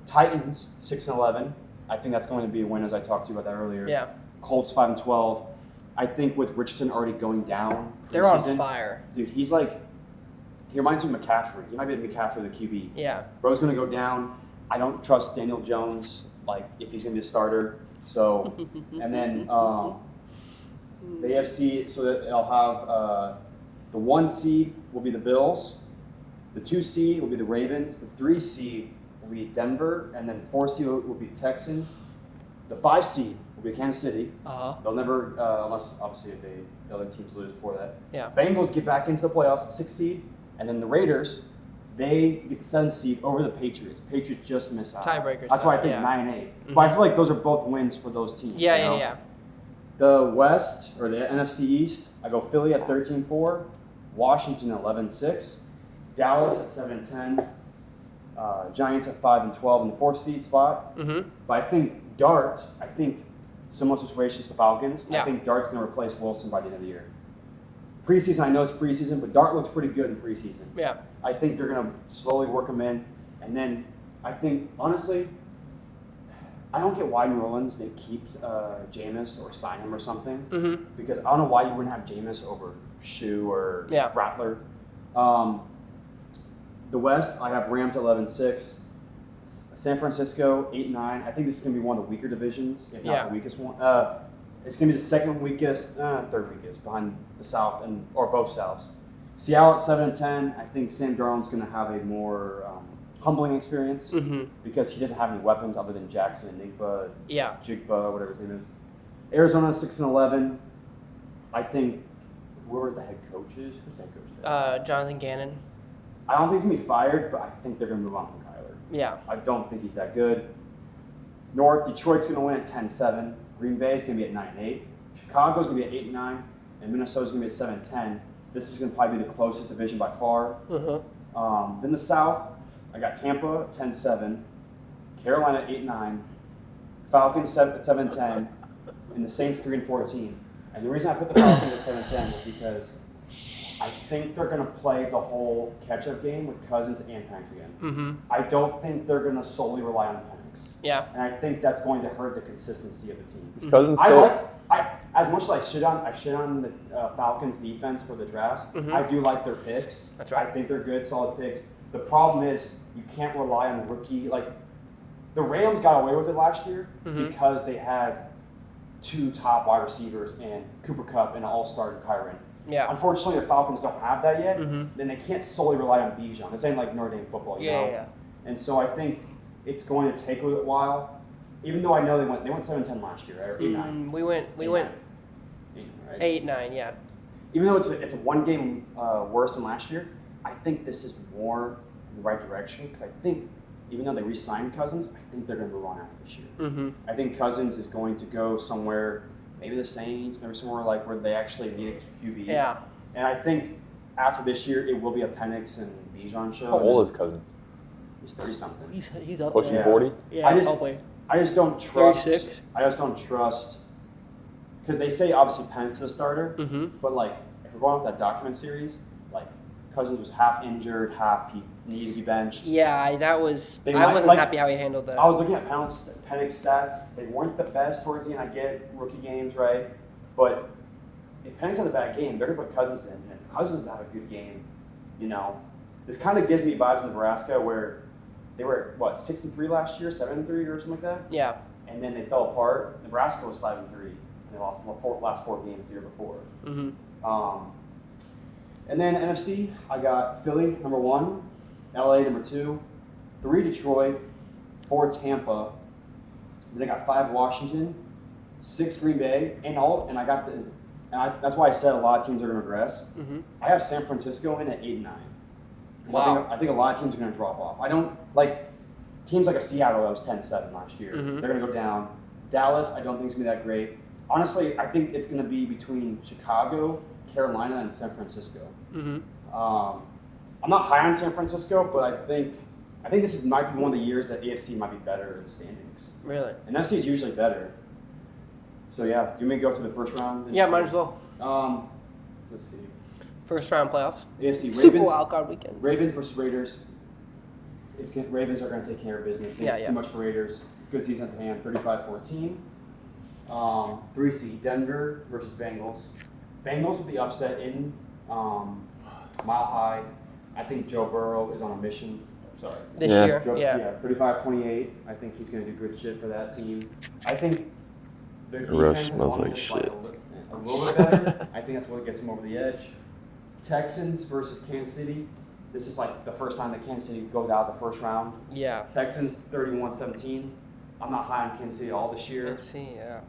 Titans, 6-11. I think that's going to be a win, as I talked to you about that earlier. Yeah. Colts, 5-12. I think with Richardson already going down, they're on fire. Dude, he reminds me of McCaffrey. He might be the McCaffrey, the QB. Yeah. Bro's going to go down. I don't trust Daniel Jones, like, if he's going to be a starter. So, and then the AFC, so that I'll have the 1 seed will be the Bills, the 2 seed will be the Ravens, the 3 seed will be Denver, and then 4 seed will be Texans. The 5 seed will be Kansas City. They'll never, unless obviously if the other teams lose before that. Yeah. Bengals get back into the playoffs at 6 seed, and then the Raiders, they get the 7th seed over the Patriots. Patriots just miss out. Tiebreakers. That's why I think 9-8. But I feel like those are both wins for those teams. Yeah. The West, or the NFC East, I go Philly at 13-4, Washington at 11-6, Dallas at 7-10, Giants at 5-12 in the 4th seed spot. But I think similar situations to the Falcons. I think Dart's going to replace Wilson by the end of the year. Preseason, I know it's preseason, but Dart looks pretty good in preseason. Yeah. I think they're going to slowly work him in. And then I think, honestly, I don't get why New Orleans they keep Jameis or sign him or something. Because I don't know why you wouldn't have Jameis over Shoe or Rattler. The West, I have Rams at 11-6. San Francisco 8-9. I think this is going to be one of the weaker divisions, if not the weakest one. It's going to be the second weakest, third weakest behind the South or both Souths. Seattle at 7-10. I think Sam Darnold's going to have a more humbling experience because he doesn't have any weapons other than Jackson, Nigba, Jigba, whatever his name is. Arizona 6-11. I think whoever the head coach is, who's the head coach there? Jonathan Gannon. I don't think he's going to be fired, but I think they're going to move on from Kyler. Yeah. I don't think he's that good. North, Detroit's going to win at 10-7. Green Bay's going to be at 9-8. Chicago's going to be at 8-9. And Minnesota's going to be at 7-10. This is going to probably be the closest division by far. Then the South, I got Tampa at 10-7. Carolina at 8-9. Falcons 7-10. And the Saints 3-14. And the reason I put the Falcons at 7-10 was because I think they're going to play the whole catch-up game with Cousins and Penix again. I don't think they're going to solely rely on Penix. Yeah. And I think that's going to hurt the consistency of the team. Is Cousins as much as I shit on the Falcons defense for the drafts, I do like their picks. That's right. I think they're good, solid picks. The problem is you can't rely on the rookie. Like, the Rams got away with it last year because they had 2 top wide receivers and Cooper Kupp and an all-star Kyron. Yeah. Unfortunately, the Falcons don't have that yet. Then they can't solely rely on Bijan. This ain't like Notre Dame football, you know? And so I think it's going to take a little while. Even though I know they went 7-10 last year, or 8-9. We went. right? 8-9, yeah. Even though it's a one game worse than last year, I think this is more in the right direction because I think even though they re-signed Cousins, I think they're going to move on after this year. Mm-hmm. I think Cousins is going to go somewhere, maybe the Saints, maybe somewhere like where they actually need a QB. Yeah. And I think after this year, it will be a Penix and Bijan show. How old is Cousins? He's 30-something. He's up Pushing there. 40? Yeah, probably. I just don't trust. 36? I just don't trust because they say obviously Penix is the starter, Mm-hmm. but like if we're going off that document series, like Cousins was half injured, half he needed to be benched. Yeah, I wasn't happy how he handled that. I was looking at Penix stats. They weren't the best towards the end. I get rookie games, right? But if Penix had a bad game, they're going to put Cousins in. And if Cousins had a good game, this kind of gives me vibes in Nebraska where they were, 6-3 last year, 7-3 or something like that? Yeah. And then they fell apart. Nebraska was 5-3. And they lost the last 4 games the year before. Mm-hmm. And then NFC, I got Philly, number 1. LA, number 2. 3, Detroit. 4, Tampa. Then I got 5, Washington. 6, Green Bay. And I got this. That's why I said a lot of teams are going to regress. Mm-hmm. I have San Francisco in at 8-9. Wow. I think a lot of teams are going to drop off. I don't like teams like a Seattle that was 10-7 last year. Mm-hmm. They're going to go down. Dallas, I don't think it's going to be that great. Honestly, I think it's going to be between Chicago, Carolina, and San Francisco. Mm-hmm. I'm not high on San Francisco, but I think this might be one of the years that AFC might be better in standings. Really? And NFC is usually better. So yeah, do you want me to go through the first round? Yeah, might as well. Let's see. First round playoffs. AFC Super Ravens. wildcard weekend. Ravens versus Raiders. Ravens are going to take care of business. It's too much for Raiders. It's a good season at the hand. 35-14. 3 seed Denver versus Bengals. Bengals with the upset in Mile High. I think Joe Burrow is on a mission. Sorry. This year, Joe, yeah. 35-28. I think he's going to do good shit for that team. I think their The rest defense smells as long like as it's shit. a little bit better. I think that's what gets them over the edge. Texans versus Kansas City. This is like the first time that Kansas City goes out the first round. Yeah. Texans 31-17. I'm not high on Kansas City at all this year. Let's see, yeah.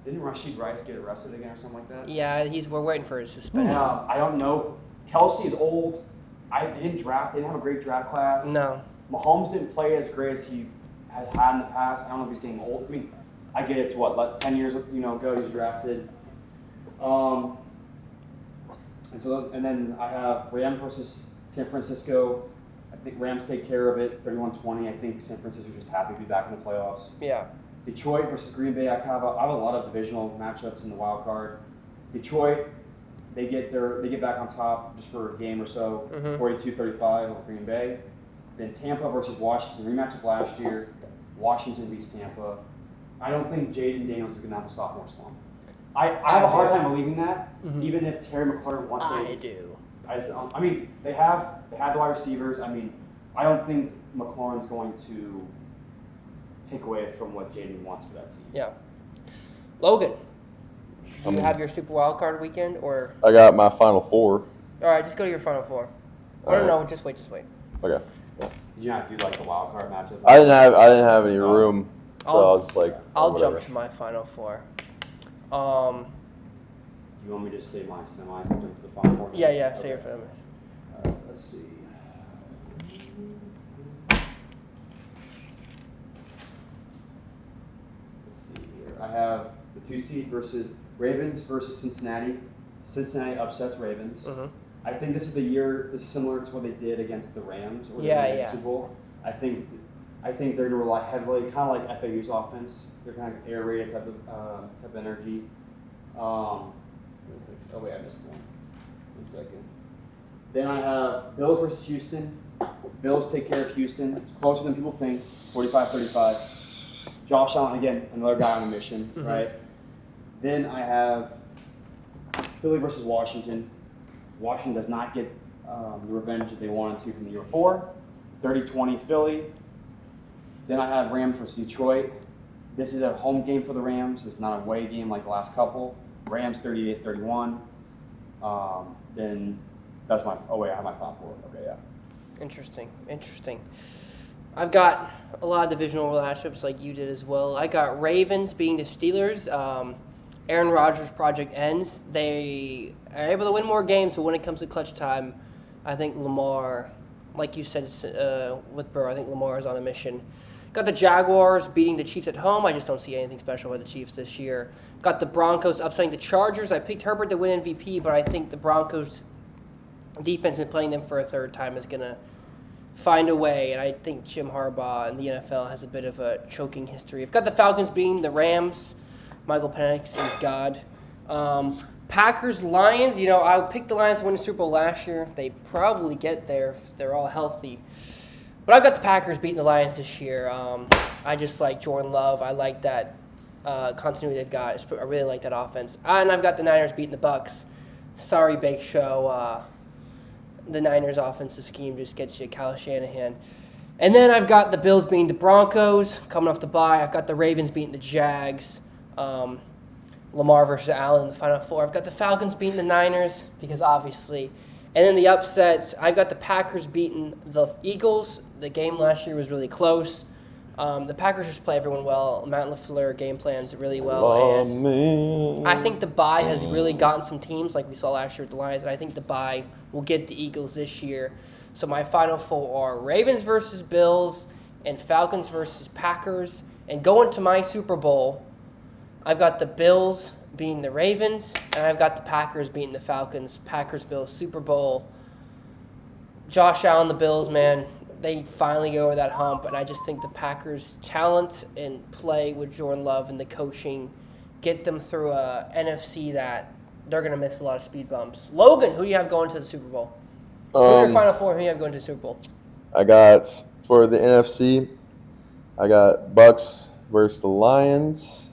Didn't Rashid Rice get arrested again or something like that? Yeah, we're waiting for his suspension. I don't know. Kelsey is old. They didn't have a great draft class. No. Mahomes didn't play as great as he has had in the past. I don't know if he's getting old. I mean, I get it's like 10 years ago he was drafted. And then I have Rams versus San Francisco. I think Rams take care of it, 31-20. I think San Francisco's just happy to be back in the playoffs. Yeah. Detroit versus Green Bay. I have a lot of divisional matchups in the wild card. Detroit, they get back on top just for a game or so, 42-35 over Green Bay. Then Tampa versus Washington, rematch of last year. Washington beats Tampa. I don't think Jaden Daniels is going to have a sophomore slump. I have a hard time believing that, even if Terry McLaurin wants to. I do. I just don't. I mean, they have the wide receivers. I mean, I don't think McLaurin's going to take away from what Jaden wants for that team. Yeah. Logan, do you have your Super Wildcard weekend or? I got my Final Four. All right, just go to your Final Four. All No, right. just wait. Okay. Did you not do like the wild card matchup? I didn't have any room, so I was just like, I'll whatever. jump to my Final Four. Do you want me to just say my semis and jump to the final four? Yeah, say your famous. All right, let's see. Let's see here. I have the 2 seed versus Ravens versus Cincinnati. Cincinnati upsets Ravens. I think this is the year. This is similar to what they did against the Rams or the Super Bowl. I think they're going to rely heavily, kind of like FAU's offense. They're kind of air raid type of energy. Oh wait, I missed one. 1 second. Then I have Bills versus Houston. Bills take care of Houston. It's closer than people think. 45-35. Josh Allen again, another guy on a mission, right? Then I have Philly versus Washington. Washington does not get the revenge that they wanted to from the year before. 30-20 Philly. Then I have Rams versus Detroit. This is a home game for the Rams. It's not a away game like the last couple. Rams 38-31. Then that's my. Oh wait, I have my top 4. Okay, yeah. Interesting. I've got a lot of divisional matchups like you did as well. I got Ravens beating the Steelers. Aaron Rodgers' project ends. They are able to win more games, but when it comes to clutch time, I think Lamar, like you said with Burrow, I think Lamar is on a mission. Got the Jaguars beating the Chiefs at home. I just don't see anything special with the Chiefs this year. Got the Broncos upsetting the Chargers. I picked Herbert to win MVP, but I think the Broncos defense and playing them for a third time is going to find a way, and I think Jim Harbaugh in the NFL has a bit of a choking history. I've got the Falcons beating the Rams. Michael Penix is God. Packers, Lions, I picked the Lions to win the Super Bowl last year. They probably get there if they're all healthy. But I've got the Packers beating the Lions this year. I just like Jordan Love. I like that continuity they've got. I really like that offense. And I've got the Niners beating the Bucks. Sorry, Bake Show. The Niners' offensive scheme just gets you Kyle Shanahan. And then I've got the Bills beating the Broncos, coming off the bye. I've got the Ravens beating the Jags. Lamar versus Allen in the Final Four. I've got the Falcons beating the Niners, because obviously. And then the upsets, I've got the Packers beating the Eagles. The game last year was really close. The Packers just play everyone well. Matt LaFleur game plans really well. And I think the bye has really gotten some teams like we saw last year with the Lions, and I think the bye will get the Eagles this year. So my Final Four are Ravens versus Bills and Falcons versus Packers. And going to my Super Bowl, I've got the Bills beating the Ravens, and I've got the Packers beating the Falcons. Packers-Bills Super Bowl. Josh Allen, the Bills, man, they finally go over that hump, and I just think the Packers' talent and play with Jordan Love and the coaching get them through a NFC that they're going to miss a lot of speed bumps. Logan, who do you have going to the Super Bowl? Who's your Final Four? Who do you have going to the Super Bowl? I got, for the NFC, I got Bucks versus the Lions.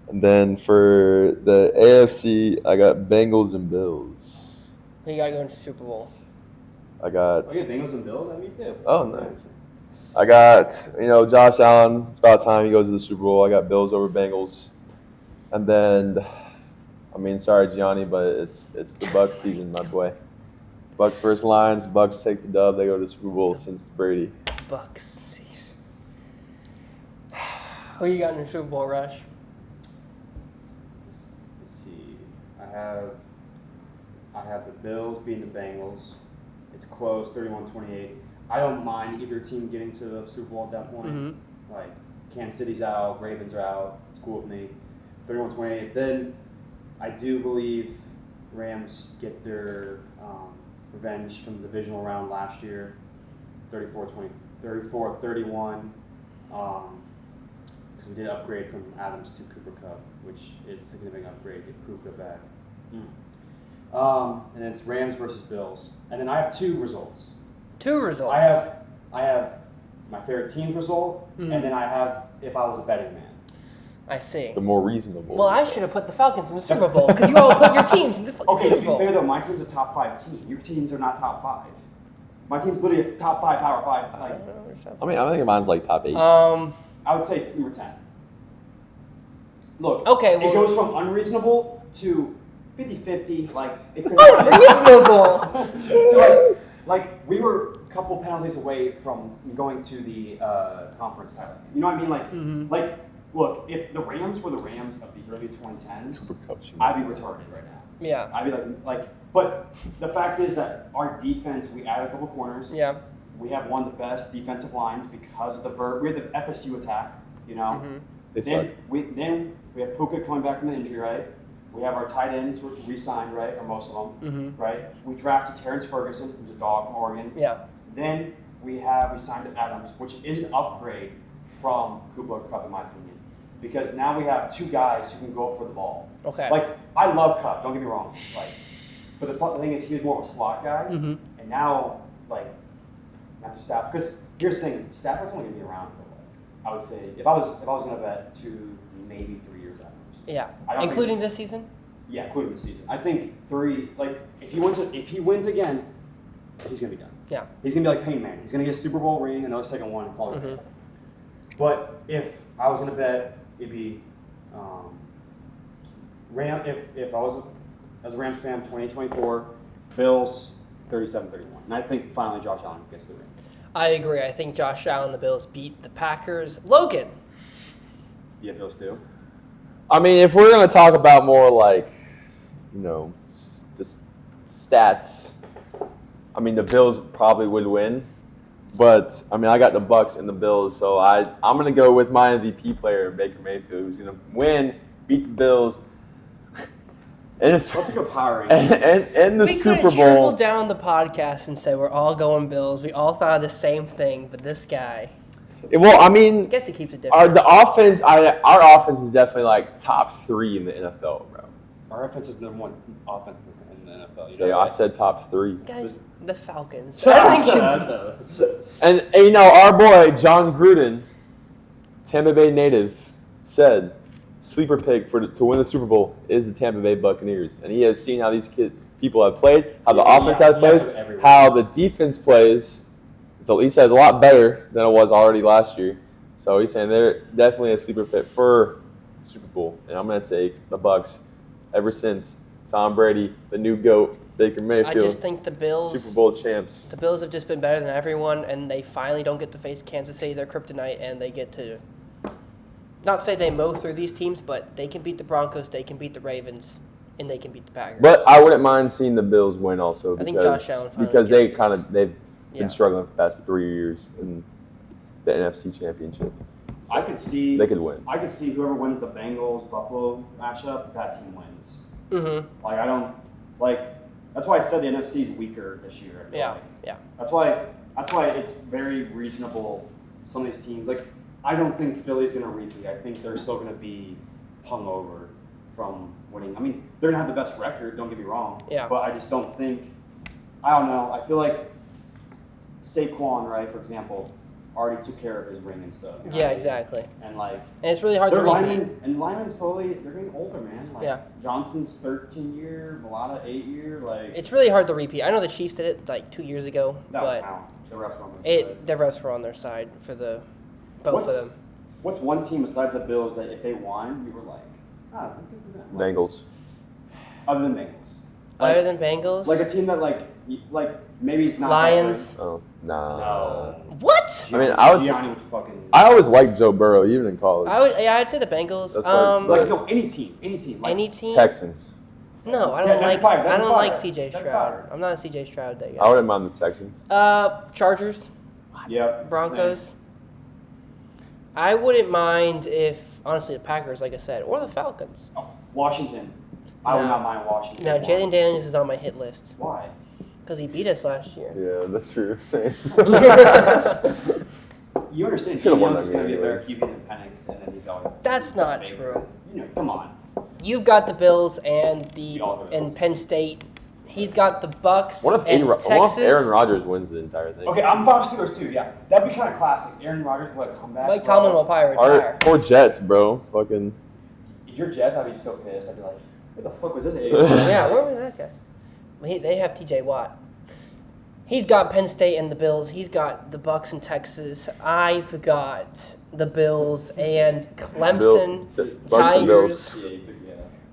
And then for the AFC, I got Bengals and Bills. Who you got going to the Super Bowl? I got... Oh, yeah, Bengals and Bills? Me too. Oh, nice. I got, Josh Allen. It's about time he goes to the Super Bowl. I got Bills over Bengals. And then, sorry, Gianni, but it's the Bucks season, my boy. Bucks versus Lions. Bucks take the dub. They go to the Super Bowl since Brady. Bucks season. Who you got in the Super Bowl, Rush? Let's see. I have the Bills beating the Bengals. It's close, 31-28. I don't mind either team getting to the Super Bowl at that point. Mm-hmm. Like, Kansas City's out, Ravens are out. It's cool with me. 31-28. Then I do believe Rams get their revenge from the divisional round last year, 34-31. Because we did upgrade from Adams to Cooper Kupp, which is a significant upgrade. Get Puka back. And it's Rams versus Bills. And then I have two results. Two results. I have my favorite team's result, and then I have if I was a betting man. I see. The more reasonable. Well, I should have put the Falcons in the Super Bowl because you all put your teams in the fucking Okay, to Super Bowl. be fair though, my team's a top 5 team. Your teams are not top 5. My team's literally a top 5, power 5. Like, I think mine's like top 8. I would say it's number 10. Look, okay, it goes from unreasonable to 50-50. Like it could unreasonable. So like we were a couple penalties away from going to the conference title. You know what I mean? Like, look, if the Rams were the Rams of the early 2010s, I'd be retarded right now. Yeah. I'd be like. But the fact is that our defense, we added a couple corners. Yeah. We have one of the best defensive lines because of we had the FSU attack. You know. Then we have Puka coming back from the injury, right? We have our tight ends re-signed, right, or most of them, right? We drafted Terrence Ferguson, who's a dog from Oregon. Yeah. Then we signed Adams, which is an upgrade from Cooper Kupp, in my opinion, because now we have two guys who can go up for the ball. Okay. Like, I love Kupp, don't get me wrong, but the thing is, he's more of a slot guy, and now, not the Stafford, because here's the thing, Stafford's only gonna be around for I would say, if I was gonna bet 2, maybe 3 years at most. Yeah. Including this season? Yeah, including this season. I think 3. Like, if he wins again, he's gonna be done. Yeah. He's gonna be like Payne Manning. He's gonna get a Super Bowl ring, another second one, and call it a day. But if I was gonna bet, it'd be If I was as a Rams fan, 2024, Bills 37-31, and I think finally Josh Allen gets the ring. I agree. I think Josh Allen and the Bills beat the Packers. Logan. You have those two? I mean, if we're gonna talk about more like, stats, I mean, the Bills probably would win. But I mean, I got the Bucs and the Bills, so I'm gonna go with my MVP player, Baker Mayfield, who's gonna win, beat the Bills. Let's go Power and the we Super could triple Bowl. down the podcast and say we're all going Bills. We all thought of the same thing, but this guy. Well, I mean, I guess he keeps it different. our offense is definitely like top 3 in the NFL, bro. Our offense is number 1 offense in the NFL. Yeah, I said top 3. Guys, the Falcons. And our boy John Gruden, Tampa Bay native, said sleeper pick to win the Super Bowl is the Tampa Bay Buccaneers, and he has seen how these people have played, how the offense has played, how the defense plays. So at least it's a lot better than it was already last year. So he's saying they're definitely a sleeper pick for the Super Bowl, and I'm gonna take the Bucs. Ever since Tom Brady, the new GOAT, Baker Mayfield, I just think the Bills, Super Bowl champs. The Bills have just been better than everyone, and they finally don't get to face Kansas City, their kryptonite, and they get to not say they mow through these teams, but they can beat the Broncos, they can beat the Ravens, and they can beat the Packers. But I wouldn't mind seeing the Bills win also I think Josh Allen finally because gets they've been struggling for the past 3 years in the NFC Championship. I could see they could win. I could see whoever wins the Bengals Buffalo matchup, that team wins. Mm-hmm. Like I don't like. That's why I said the NFC is weaker this year. I feel like. Yeah. That's why it's very reasonable. Some of these teams, like I don't think Philly's gonna repeat. I think they're still gonna be hungover from winning. I mean, they're gonna have the best record. Don't get me wrong. Yeah. But I just don't think. I don't know. I feel like Saquon, right, for example, already took care of his ring and stuff. Yeah, exactly. And like, and it's really hard to repeat. Linemen slowly, they're getting older, man. Like, yeah. Johnson's 13-year, Mulata 8-year. Like, it's really hard to repeat. I know the Chiefs did it like 2 years ago, but the refs were on their side. The refs were on their side for both of them. What's one team besides the Bills that if they won, you were like, that's good for them? Like, Bengals. Other than Bengals. Other than Bengals? Like a team that like maybe it's not Lions. Oh, nah. No. What? I mean, I always liked Joe Burrow, even in college. I'd say the Bengals. Any team. Like, any team. Texans. No, I don't like CJ Stroud. I'm not a CJ Stroud guy. I wouldn't mind the Texans. Chargers. Yep. Broncos. I wouldn't mind if, honestly, the Packers, like I said, or the Falcons. Oh, Washington. I would not mind Washington. No, Jalen Daniels is on my hit list. Why? Because he beat us last year. Yeah, that's true. Same. You understand? Daniels is going to be a better QB than Penix, and then he's always. That's not true. Come on. You've got the Bills and Penn State. He's got the Bucks. What if Aaron Rodgers wins the entire thing? Okay, I'm Fox Steelers too. Yeah, that'd be kind of classic. Aaron Rodgers will come back. Mike Tomlin will probably retire. Or Jets, bro. Fucking. If you're Jets, I'd be so pissed. I'd be like, "What the fuck was this?" Yeah, where was that guy? Well, they have T.J. Watt. He's got Penn State and the Bills. He's got the Bucks and Texas. I've got the Bills and Clemson Tigers.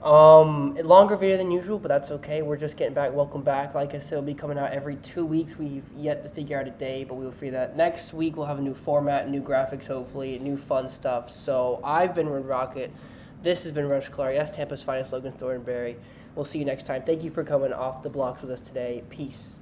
Longer video than usual, but that's okay. We're just getting back. Welcome back. Like I said, it'll be coming out every 2 weeks. We've yet to figure out a day, but we will figure that. Next week, we'll have a new format, new graphics, hopefully, new fun stuff. So I've been Red Rocket. This has been Rush Clark. That's Tampa's finest, Logan Thornberry. We'll see you next time. Thank you for coming off the blocks with us today. Peace.